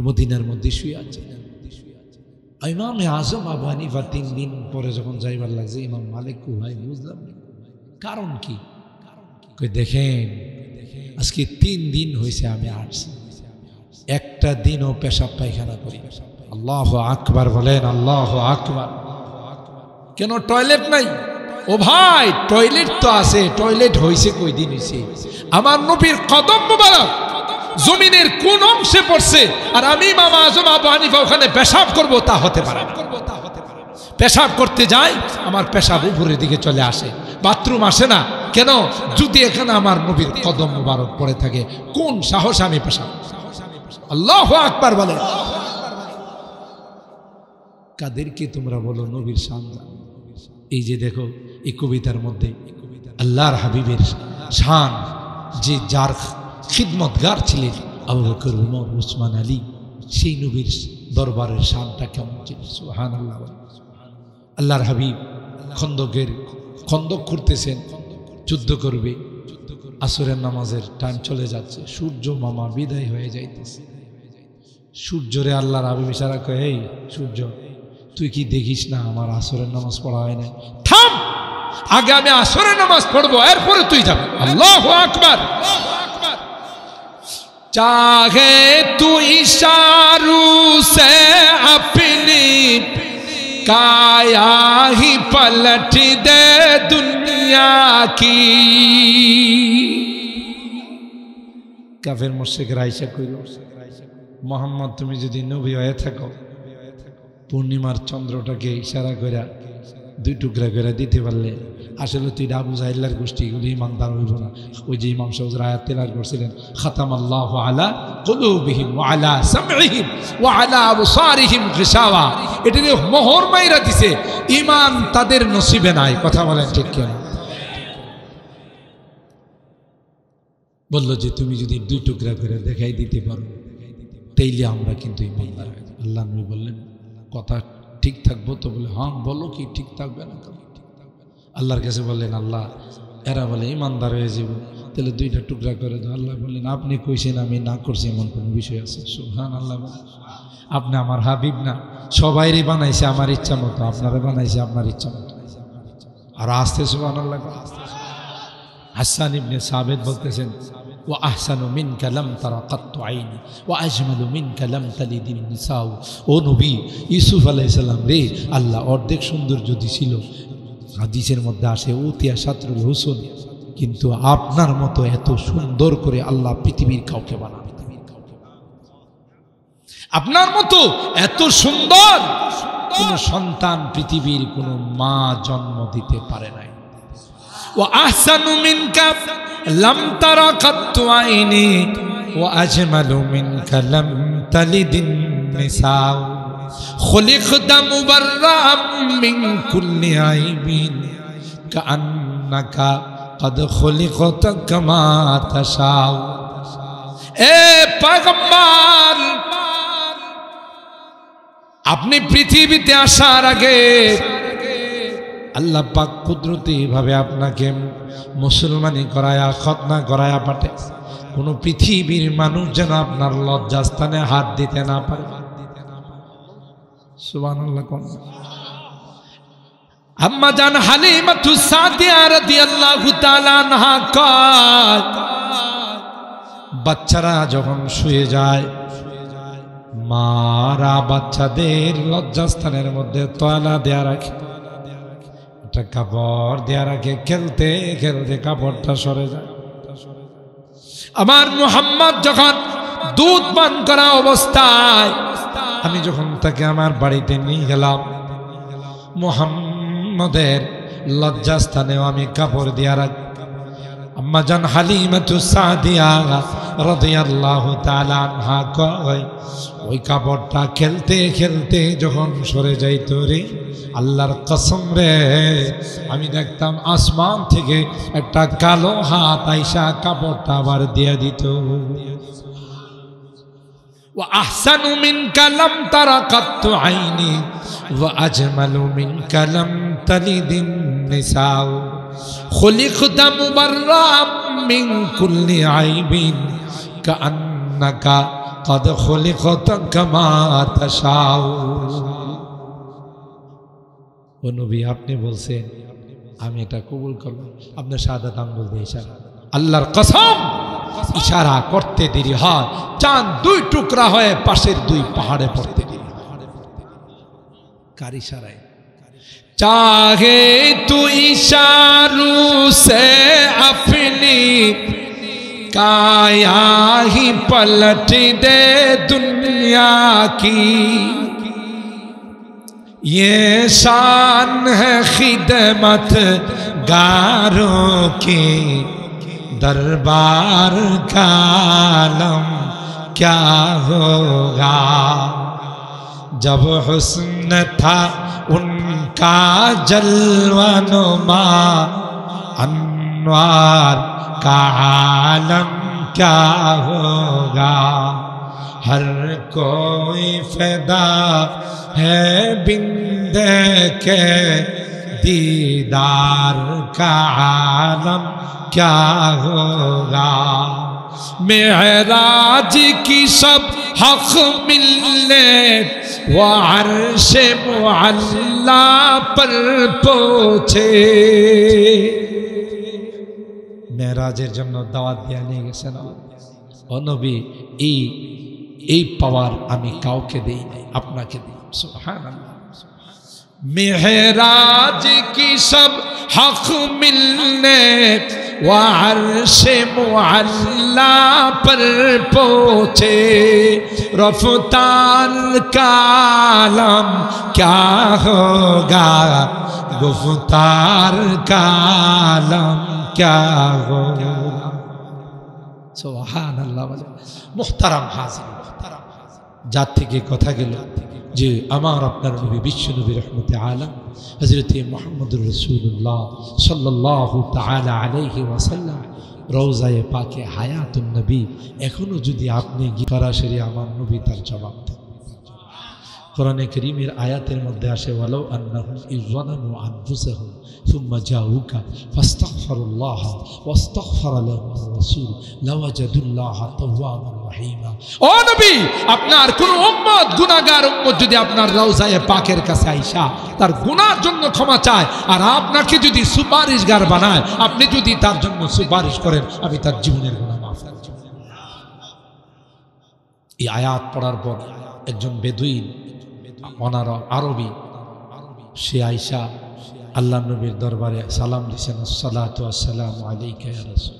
মদিনার মধ্যে শুয়ে আছে। ইমামে আজম আবু হানিফা 3 দিন পরে যখন যাইবার লাগছে, ইমাম মালিক ভাই বুঝলাম কারণ কি? দেখেন আজকে 3 দিন হয়েছে আমি আসছি, একটা দিনও পেশাব পায়খানা করি। আল্লাহু আকবার বলেন, আল্লাহু আকবার। কেন টয়লেট নাই? ও ভাই টয়লেট তো আছে, টয়লেট হয়েছে কই দিন হয়েছে? আমার নবীর কদম মুবারক জমিনের কোন অংশে পড়ছে আর আমি ইমাম আজম আবু হানিফা ওখানে পেশাব করব, তা হতে পারে না। পেশাব করতে যাই, আমার পেশাব উপরের দিকে চলে আসে, বাথরুম আসে না। কেন? যদি এখানে আমার নবীর কদম মুবারক পড়ে থাকে, কোন সাহস আমি পেশাব? আল্লাহু আকবার বলে। কাদেরকে তোমরা বলো নবীর সন্তান? এই যে দেখো এই কবিতার মধ্যে আল্লাহর হাবিবের শান, যে যার খিদমতগার ছিলেন আবু বকর, ওমর, উসমান, আলী, সেই নবীর দরবারের শানটা কেমন ছিল? সুবহানাল্লাহ। আল্লাহর হাবিব খন্দক করতেছেন, যুদ্ধ করবে, আসরের নামাজের টাইম চলে যাচ্ছে, সূর্য মামা বিদায় হয়ে যাইতেছে। সূর্যরে আল্লাহর হাবিব ইশারা করে, এই সূর্য তুই কি দেখিস না আমার আসরের নামাজ পড়া হয় না? থাম, আগে আমি আসরের নামাজ পড়বো, এরপরে তুই যাবি। আল্লাহু আকবার। চাহে তু ইশারু সে আপনি काया ही पलट दे दुनिया की काफिर मुशरिकরা আইসা কইল মোহাম্মদ তুমি যদি নবী হয়ে থাকো পূর্ণিমার চন্দ্রটাকে ইশারা করে দুই টুকরা করে দিতে পারলে আসলে তুই আবু জাহেলের গোষ্ঠীগুলি ইমানদার হইব না ওই যে ইমাম সাহেব আয়াত তেলাওয়াত করছিলেন খাতামাল্লাহু আলা কুলুবিহিম ওয়া আলা সামঈহিম ওয়া আলা আবসারিহিম গিশাওয়া এটা মোহর মাইরা দিছে ঈমান তাদের নসিবে নাই কথা বলেন ঠিক কি না বলল যে তুমি যদি দুই টুকরা করে দেখাই দিতে পারো তাইলে আমরা কিন্তু ঈমানদার হই আল্লাহ নবী বললেন কথা ঠিক থাকবো তো বলে হ্যাঁ বলো কি ঠিক থাকবে না আল্লাহর কাছে বললেন আল্লাহ এরা বলে ঈমানদার হয়ে যাব তাহলে দুইটা টুকরা করে দাও আল্লাহ বললেন আপনি কইছেন আমি না করছি এমন কোনো বিষয় আছে সুবহানাল্লাহ আপনি আমার হাবিব না সবাইরই বানাইছে আমার ইচ্ছা মতো আপনারা বানাইছে আপনার ইচ্ছা মতো আর আস্তে সুবহানাল্লাহ হাসান ইবনে সাবিত বলতেছেন ওয়া আহসানু মিনকা লাম তারা কাত্তু আইনি ওয়া আজমালু মিনকা লাম তালিদিন নিসাউ ও নবী ইউসুফ আলাইহিস সালাম রে আল্লাহ অর্ধেক সৌন্দর্য দিছিল হাদিসের মধ্যে আসে উতিয়া সাতরুল হুসন কিন্তু আপনার মতো এত সুন্দর করে আল্লাহ পৃথিবীর কাউকে বানান আপনার মতো এত সুন্দর কোন সন্তান পৃথিবীর কোন মা জন্ম দিতে পারে নাই ওয়া আহসানু মিনকা লাম তারা কাত্তু আইনি ওয়া আজমালু মিনকা লাম তালিদিন নিসাউ خلقت مبرأ من كل عيب كأنك قد خلقت كما تشاء اے पैगंबर আপনি পৃথিবীতে আসার আগে আল্লাহ পাক কুদরতি ভাবে আপনাকে মুসলমানি করায়া খতনা করায়া পাঠে কোন পৃথিবীর মানুষ যেন আপনার লজ্জাস্থানে হাত দিতে না পারে সুবহানাল্লাহ আম্মা জান হালিমাতু সাদিয়া রাদিয়াল্লাহু তাআলা আনহা কয় বাচ্চারা যখন শুয়ে যায় মারা বাচ্চাদের লজ্জাস্থানের মধ্যে তলা দেয়া রাখে একটা কাপড় দেয়া রাখে খেলতে খেলতে কাপড়টা সরে যায় আমার মুহাম্মদ যখন দুধ পান করা অবস্থায় আমি যখন তাকে আমার বাড়িতে নিয়ে গেলাম মুহাম্মদের লজ্জাস্থানেও আমি কাপড় দিয়া রাখি আম্মা জান হালিমাতু সাদিয়া রাদিয়াল্লাহু তাআলা আনহা কয় ওই কাপড়টা খেলতে খেলতে যখন সরে যাইত রে আল্লাহর কসম রে আমি দেখতাম আসমান থেকে একটা কালো হাত আইসা কাপড়টা আবার দিয়া দিত وأحسن منك لم تر قط عيني وأجمل منك لم تلد النساء خلقت مبرأ من كل عيب كأنك قد خلقت كما تشاء ও নবী আপনি বলছেন আমি এটা কবুল করব আপনার শাহাদাত আঙ্গুল দিয়ে ইশারা আল্লাহর কসম ইশারা করতে দেরি হয় চাঁদ দুই টুকরা হয়ে পাশের দুই পাহাড়ে পড়তে দেরি কার ইশারায় চাহে তু ইশারু সে আপনি কায়া হি পলট দে দুনিয়া কি ये शान है खिदमत गारों की दरबार का आलम क्या होगा जब हुस्न था उनका जलवानुमा अनवार का आलम क्या होगा हर कोई फिदा है बिंदे के दीदार का आलम क्या होगा मेराज की सब हक मिलने वो अर्श मुअल्ला पर पहुंचे মেরাজের জন্য দাওয়াত দিয়ে নিয়ে গেছেন ও নবী এই পাওয়ার আমি কাউকে দেই নাই আপনাকে দিই সুবহানাল্লাহ मेहराज की सब हक मिलने व अर्श मुअल्ला पर पहुँचे रफ्तार का आलम क्या होगा गुफ्तार का आलम क्या होगा सुबहानाल्लाह मुहतरम हाज़िर जात থেকে কথা গেল যে আমার আপনার নবী বিশ্ব নবী রহমতে আলম হযরত মুহাম্মদুর রাসূলুল্লাহ সাল্লাল্লাহু তাআলা আলাইহি ওয়াসাল্লাম রওজায়ে পাকে হায়াতুন নবী এখনো যদি আপনি সরাসরি আমার নবী তার জবাব দেন কোরআনে কারীমের আয়াতের মধ্যে আসে ওয়ালাউ আন্নাহুম ইযলামু আনফুসাহুম সুম্মা জাউকা ফাস্তাগফিরুল্লাহ ওয়াস্তাগফারা লাহুমুর রাসূল লাওয়াজাদুল্লাহ তাওয়াবার রহিমা ও নবী আপনার কোন উম্মত গুনাহগার উম্মত যদি আপনার রওজায়ে পাকের কাছে আইসা তার গুনাহর জন্য ক্ষমা চায় আর আপনাকে যদি সুপারিশগার বানায় আপনি যদি তার জন্য সুপারিশ করেন আমি তার জীবনের গুনাহ মাফ করে দেব এই আয়াত পড়ার পর একজন বেদুইন অনার আরবি সে আয়েশা আল্লাহ নবীর দরবারে সালাম দিয়েছেন আসসালাতু ওয়াসসালামু আলাইকা ইয়া রাসূল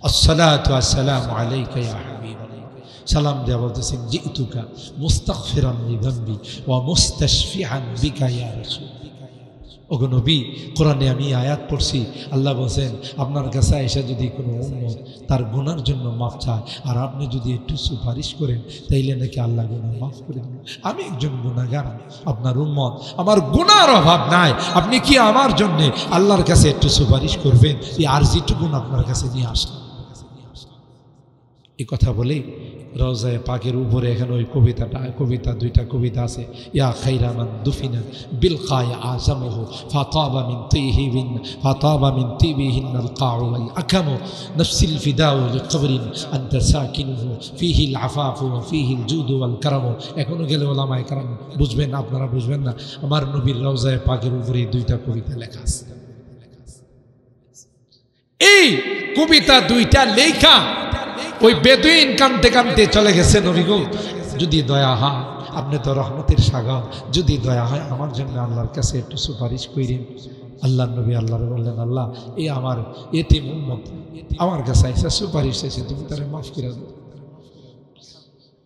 আসসালাতু ওয়াসসালামু আলাইকা ইয়া হাবিবাল্লাহ সালাম দেয়া বলতেছেন জিতুকা মুস্তাগফিরান লিযামবি ওয়া মুস্তাশফিআন বিকা ইয়া রাসূল ওগো নবী কোরআনে আমি আয়াত পড়ছি আল্লাহ বলেন আপনার কাছে আয়েশা যদি কোনো উম্মত তার গুনার জন্য মাফ চায় আর আপনি যদি একটু সুপারিশ করেন তাইলে নাকি আল্লাহ গুনাহ মাফ করে দেন আমি একজন গুনাহগার আপনার উম্মত আমার গুনার অভাব নাই আপনি কি আমার জন্য আল্লাহর কাছে একটু সুপারিশ করবেন এই আরজিটুকু আপনার কাছে নিয়ে আসলাম এই কথা বলে রওজায়ে পাকের উপরে এখানে ওই কবিতা দুইটা কবিতা আছে ইয়া খাইরা মান দুফিনা বিল খায়া আযামহু ফাতাবা মিন তিবিহিন আল কাউ ওয়াল আকামু নফসিল ফিদাউ লিকবরিন আনতা সাকিনুহু ফিহি আল আফাফু ওয়া ফিহি আল জুদু ওয়াল কারামু এখনো গেলে ওলামায়ে কেরাম বুঝবেন আপনারা বুঝবেন না আমার নবীর রওজায়ে পাকের উপরে দুইটা কবিতা লেখা আছে এই কবিতা দুইটা লেখা ওই বেদুইন কানতে কানতে চলে গেছে নবী গো যদি দয়া হয় আপনি তো রহমতের সাগর যদি দয়া হয় আমার জন্য আল্লাহর কাছে একটু সুপারিশ করেন আল্লাহ নবী আল্লাহর বললেন আল্লাহ এই আমার এতিম উম্মত আমার কাছে এসে সুপারিশ এসে তুমি তারে মাফ করে দাও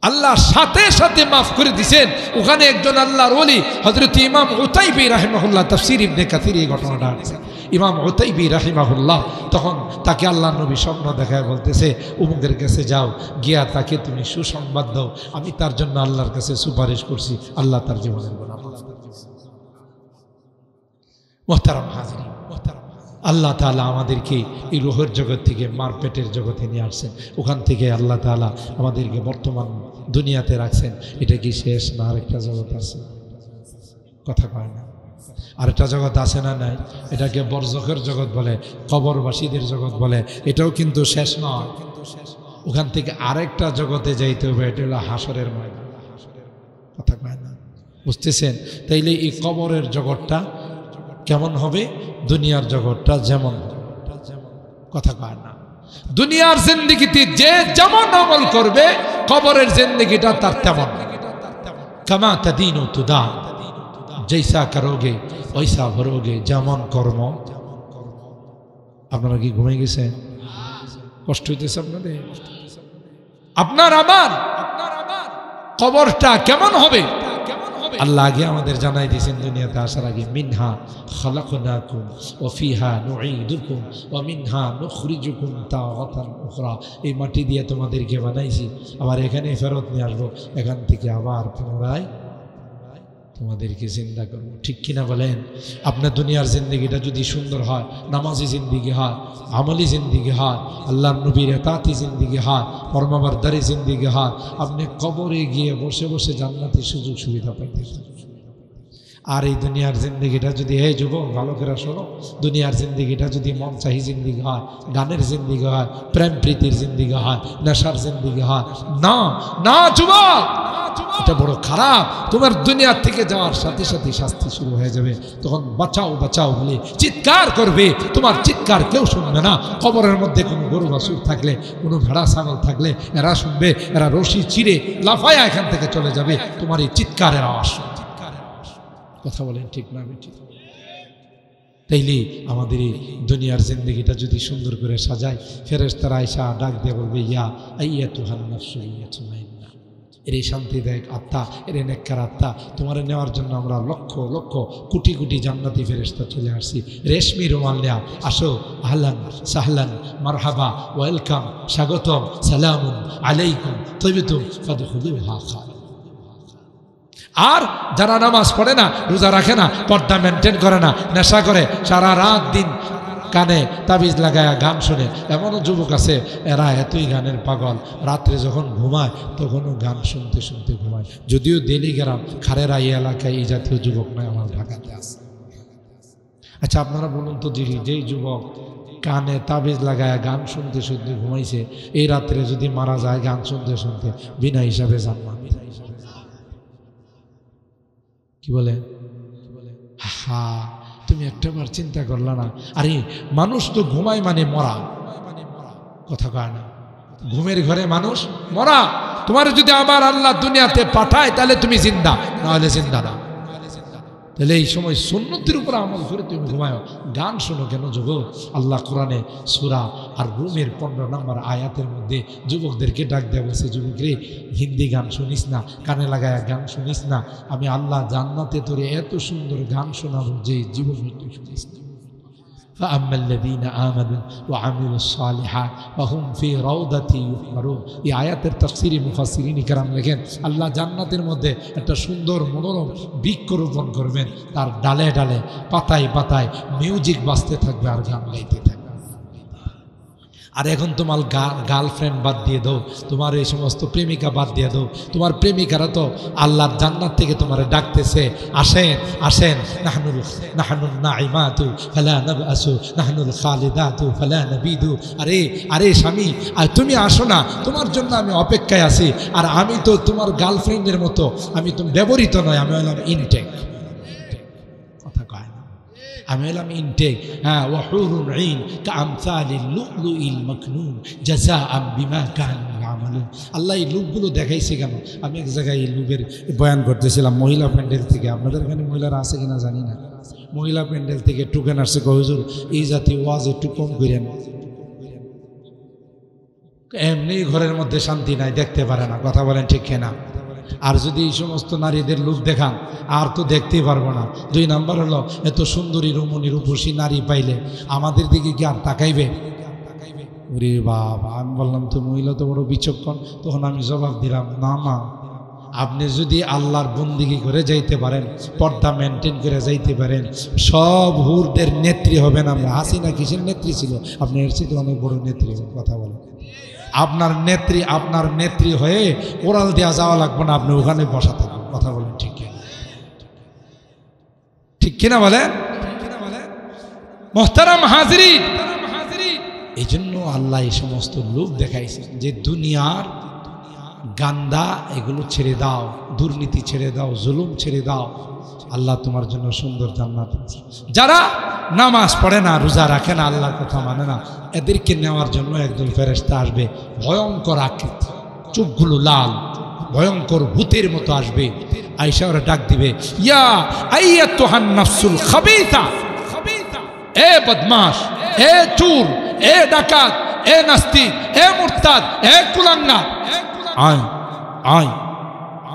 আল্লাহ সাথে সাথে মাফ করে দিয়েছেন ওখানে একজন আল্লাহর ওলি হযরত ইমাম উতাইবী রাহিমাহুল্লাহ তাফসীর ইবনে কাসির এই ঘটনাটা আছে ইমাম উতাইবী রাহিমাহুল্লাহ তখন তাকে আল্লাহ নবী স্বপ্ন দেখায় বলতেছে উমুকের কাছে যাও গিয়া তাকে তুমি সুসংবাদ দাও আমি তার জন্য আল্লাহর কাছে সুপারিশ করছি আল্লাহ তার জীবনের গুনাহ মাফ করে দিয়েছেন মুহতারাম হাজিরিন আল্লাহ তাআলা আমাদেরকে এই রূহের জগৎ থেকে মারপেটের জগতে নিয়ে আসছেন ওখান থেকে আল্লাহ তাআলা আমাদেরকে বর্তমান দুনিয়াতে রাখছেন এটা কি শেষ না আরেকটা জগৎ আছে কথা কয় না আরেকটা জগৎ আছে না নাই এটাকে বরজখের জগৎ বলে কবরবাসীদের জগৎ বলে এটাও কিন্তু শেষ নয় ওখান থেকে আরেকটা জগতে যাইতে হবে এটা হলো হাসরের ময়দান কথা কয় না বুঝতেছেন তাইলে এই কবরের জগৎটা কেমন হবে দুনিয়ার জগৎটা যেমন কথা কয় না দুনিয়ার জিন্দেগিতে যে যেমন আমল করবে কবরের জিন্দেগিটা তার তেমন কামা তাদিনু তুদান जैसा करोगे वैसा भरोगे যেমন কর্ম আপনারা কি ঘুমিয়ে গেছেন কষ্ট হইতেছে আপনাদের আপনার আমার কবরটা কেমন হবে আল্লাহ আগে আমাদের জানাই দিয়েছেন দুনিয়াতে আসার আগে মিনহা খালাকনাকুম ওয়া ফিহা নুঈদুকুম ওয়া মিনহা নুখরিজুকুম তাওরাতান উখরা এই মাটি দিয়ে তোমাদেরকে বানাইছি আবার এখানে ফেরত নিয়ে আসবো এখান থেকে আবার পুনরায় তোমাদেরকে জিন্দা করব ঠিক কিনা বলেন আপনার দুনিয়ার জিন্দেগিটা যদি সুন্দর হয় নামাজি জিন্দেগি হয় আমলি জিন্দেগি হয় আল্লাহর নবীর ইতাআতি জিন্দেগি হয় পরমাবর্তারি জিন্দেগি হয় আপনি কবরে গিয়ে বসে বসে জান্নাতি সুযোগ সুবিধা পাইতে আর এই দুনিয়ার জিন্দেগিটা যদি হে যুবক ভালো করে শোনো দুনিয়ার জিন্দেগিটা যদি মন চাহি জিন্দেগি হয় গানের জিন্দেগি হয় প্রেম প্রীতির জিন্দেগি হয় নেশার জিন্দেগি হয় না না যুবক এটা বড় খারাপ তোমার দুনিয়া থেকে যাওয়ার সাথে সাথে শাস্তি শুরু হয়ে যাবে তখন বাঁচাও বাঁচাও বলে চিৎকার করবে তোমার চিৎকার কেউ শুনবে না কবরের মধ্যে কোনো গরু বাছুর থাকলে কোনো ভেড়া ছাগল থাকলে এরা শুনবে এরা রশি চিরে লাফায়া এখান থেকে চলে যাবে তোমার এই চিৎকারের আওয়াজ কথা বলেন ঠিক না ঠিক? তাইলে আমাদের এই দুনিয়ার জিন্দগিটা যদি সুন্দর করে সাজায়, ফেরেশতারা আয়েশা ডাক দিয়ে বলবে, ইয়া আইয়াতুহান নাফসু ইয়াতমাইন্না, এর শান্তিদায়ক আত্মা, এর নেককার আত্মা, তোমার নেওয়ার জন্য আমরা লক্ষ লক্ষ কোটি কোটি জান্নাতি ফেরেশতা চলে আসছি। রেশমি রুমাল নেয়া, আসো, আহলান সাহলান মারহাবা, ওয়েলকাম, স্বাগতম, সালামুন আলাইকুম তাইবতুম ফাদখুলুহা খালিদিন। আর যারা নামাজ পড়ে না, রোজা রাখে না, পর্দা মেনটেন করে না, নেশা করে, সারা রাত দিন কানে তাবিজ লাগায়া গান শোনে, এমনও যুবক আছে এরা এতই গানের পাগল, রাত্রে যখন ঘুমায় তখনও গান শুনতে শুনতে ঘুমায়। যদিও দিল্লি গ্রাম খারেরা এই এলাকায় এই জাতীয় যুবক নয়, আমার ঢাকাতে আছে। আচ্ছা আপনারা বলুন তো, যেই যুবক কানে তাবিজ লাগায়া গান শুনতে শুনতে ঘুমাইছে, এই রাত্রে যদি মারা যায় গান শুনতে শুনতে, বিনা হিসাবে জান্নাত। কি বলে? হা, তুমি একটাবার চিন্তা করলা না? আরে মানুষ তো ঘুমায় মানে মরা, কথা কয় না? ঘুমের ঘরে মানুষ মরা। তোমার যদি আবার আল্লাহ দুনিয়াতে পাঠায় তাহলে তুমি জিন্দা, না হলে জিন্দা না। তাহলে এই সময় সুন্নতের উপর আমল করে তুমি ঘুমায়, গান শোনো কেন যুবক? আল্লাহ কোরআনে সূরা আর রুমের 15 নম্বর আয়াতের মধ্যে যুবকদেরকে ডাক দেওয়া বলছে, যুবক রে, হিন্দি গান শুনিস না, কানে লাগায় গান শুনিস না, আমি আল্লাহ জান্নাতে তোরে এত সুন্দর গান শোনাবো যে যুবক তুই শুনিস না। فأما الذين آمنوا وعملوا الصالحات فهم في روضة يحبرون। এই আয়াতের তাফসীরে মুফাসসিরিন کرام লেখেন, আল্লাহ জান্নাতের মধ্যে একটা সুন্দর মনোরম বৃক্ষরোপণ করবেন, তার ডালে ডালে পাতায় পাতায় মিউজিক বাজতে থাকবে আর গান গাইতে থাকবে। আর এখন তোমার গার্লফ্রেন্ড বাদ দিয়ে দাও, তোমার এই সমস্ত প্রেমিকা বাদ দিয়ে দাও, তোমার প্রেমিকারা তো আল্লাহর জান্নাত থেকে তোমার ডাকতেছে, আসেন আসেন, নাহনুল নাইমাতু ফালা নাবআসু নাহনুল খালিদাতু ফালা নাবিদু। আরে আরে স্বামী, আর তুমি আসো না, তোমার জন্য আমি অপেক্ষায় আছি। আর আমি তো তোমার গার্লফ্রেন্ডের মতো, আমি তো ব্যবহৃত নয়, আমি হলাম ইনটেক। কথা কয় না? আমি হলাম ইনটেক। হ্যাঁ, ওয়াহুরুন আইন কামসালিল লুলুইল মাকনুন জাযাআম বিমা কানু ইয়ামালুন। আল্লাহ এই লুকগুলো দেখাইছে কেন? আমি এক জায়গায় এই লুকের বয়ান করতেছিলাম মহিলা প্যান্ডেল থেকে। আপনাদের এখানে মহিলারা আছে কিনা জানি না। মহিলা প্যান্ডেল থেকে টুকেন আসছে, হুজুর এই জাতীয় ওয়াজ একটু কম করেন, এমনি ঘরের মধ্যে শান্তি নাই, দেখতে পারে না। কথা বলেন ঠিক কিনা? আর যদি এই সমস্ত নারীদের লুক দেখান আর তো দেখতেই পারবো না। 2 নাম্বার হলো, এত সুন্দরী রমণী রূপসী নারী পাইলে আমাদের দিকে কি আর তাকাইবে? ওরে বাবা, আমি বললাম তো মহিলা তো বড় বিচক্ষণ। তখন আমি জবাব দিলাম, না মা, আপনি যদি আল্লাহর বন্দিগি করে যাইতে পারেন, পর্দা মেনটেন করে যাইতে পারেন, সব হুরদের নেত্রী হবেন। আমরা হাসিনা কিসের নেত্রী ছিল? আপনি এর চেয়ে অনেক বড় নেত্রী। কথা বলেন, আপনার নেত্রী হয়ে কোরাল দেওয়া যাওয়া লাগবে না, আপনি ওখানে বসা থাকবেন। কথা বলেন ঠিক কিনা? ঠিক কিনা বলেন? মুহতারাম হাজিরিন, এই জন্য আল্লাহ এই সমস্ত লোক দেখাইছেন যে দুনিয়ার গান্দা এগুলো ছেড়ে দাও, দুর্নীতি ছেড়ে দাও, জুলুম ছেড়ে দাও, আল্লাহ তোমার জন্য সুন্দর জান্নাত আছে। যারা নামাজ পড়ে না, রোজা রাখে না, আল্লাহর কথা মানে না, এদেরকে নেওয়ার জন্য একজন ফেরেশতা আসবে, ভয়ঙ্কর আকৃতি, চোখগুলো লাল, ভয়ঙ্কর ভূতের মতো আসবে। আয়েশা ওরা ডাক দিবে, ইয়া আইয়াতুহান নাফসুল খাবিসা, এ বদমাশ, এ চোর, এ ডাকাত, এ নাস্তিক, এ মুরতাদ, এ কুলাঙ্গার, আয় আয়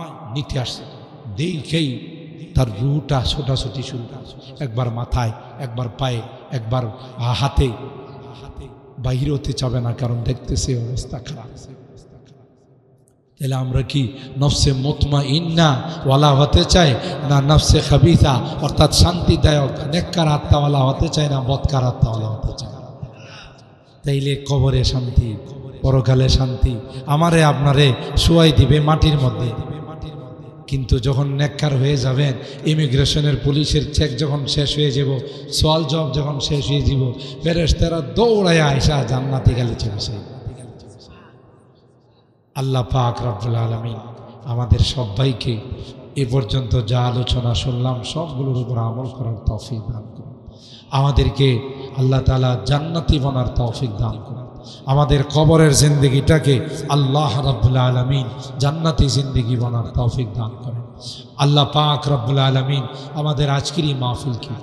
আয়। নিতে আসছে, দেখেই তার রুটা ছোটাছুটি শুরু, একবার মাথায়, একবার পায়ে, একবার হাতে। বাহির হতে চাবে না, কারণ দেখতেছে অবস্থা খারাপ। তাহলে আমরা কি নফসে মুতমাইন্না ওয়ালা হতে চাই, না নফসে খাবিসা অর্থাৎ শান্তিদায়ক নেককার আত্মাওয়ালা হতে চাই, না বদকার আত্মাওয়ালা হতে চাই? তাইলে কবরে শান্তি, পরকালে শান্তি, আমারে আপনারে শুয়াই দিবে মাটির মধ্যে। কিন্তু যখন নেককার হয়ে যাবেন, ইমিগ্রেশনের পুলিশের চেক যখন শেষ হয়ে যাব, সওয়াল জবাব যখন শেষ হয়ে যাব, ফেরেশতারা দৌড়ায় আয়েশা জান্নাতি গালি চলছে। আল্লাহ পাক রব্বুল আলামিন আমাদের সবাইকে এ পর্যন্ত যা আলোচনা শুনলাম সবগুলোর উপর আমল করার তৌফিক দান করুন। আমাদেরকে আল্লাহ তাআলা জান্নাতি বানার তৌফিক দান করুন। আমাদের কবরের জিন্দগিটাকে আল্লাহ রাব্বুল আলামিন জান্নাতি জিন্দগি বানার তৌফিক দান করেন। আল্লাহ পাক রব্বুল আলামিন আমাদের আজকের এই মাহফিলকে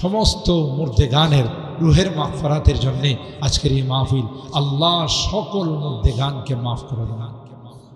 সমস্ত মুর্দেগানের রুহের মাগফিরাতের জন্যে আজকের এই মাহফিল আল্লাহ সকল মুর্দেগানকে মাফ করে দেন।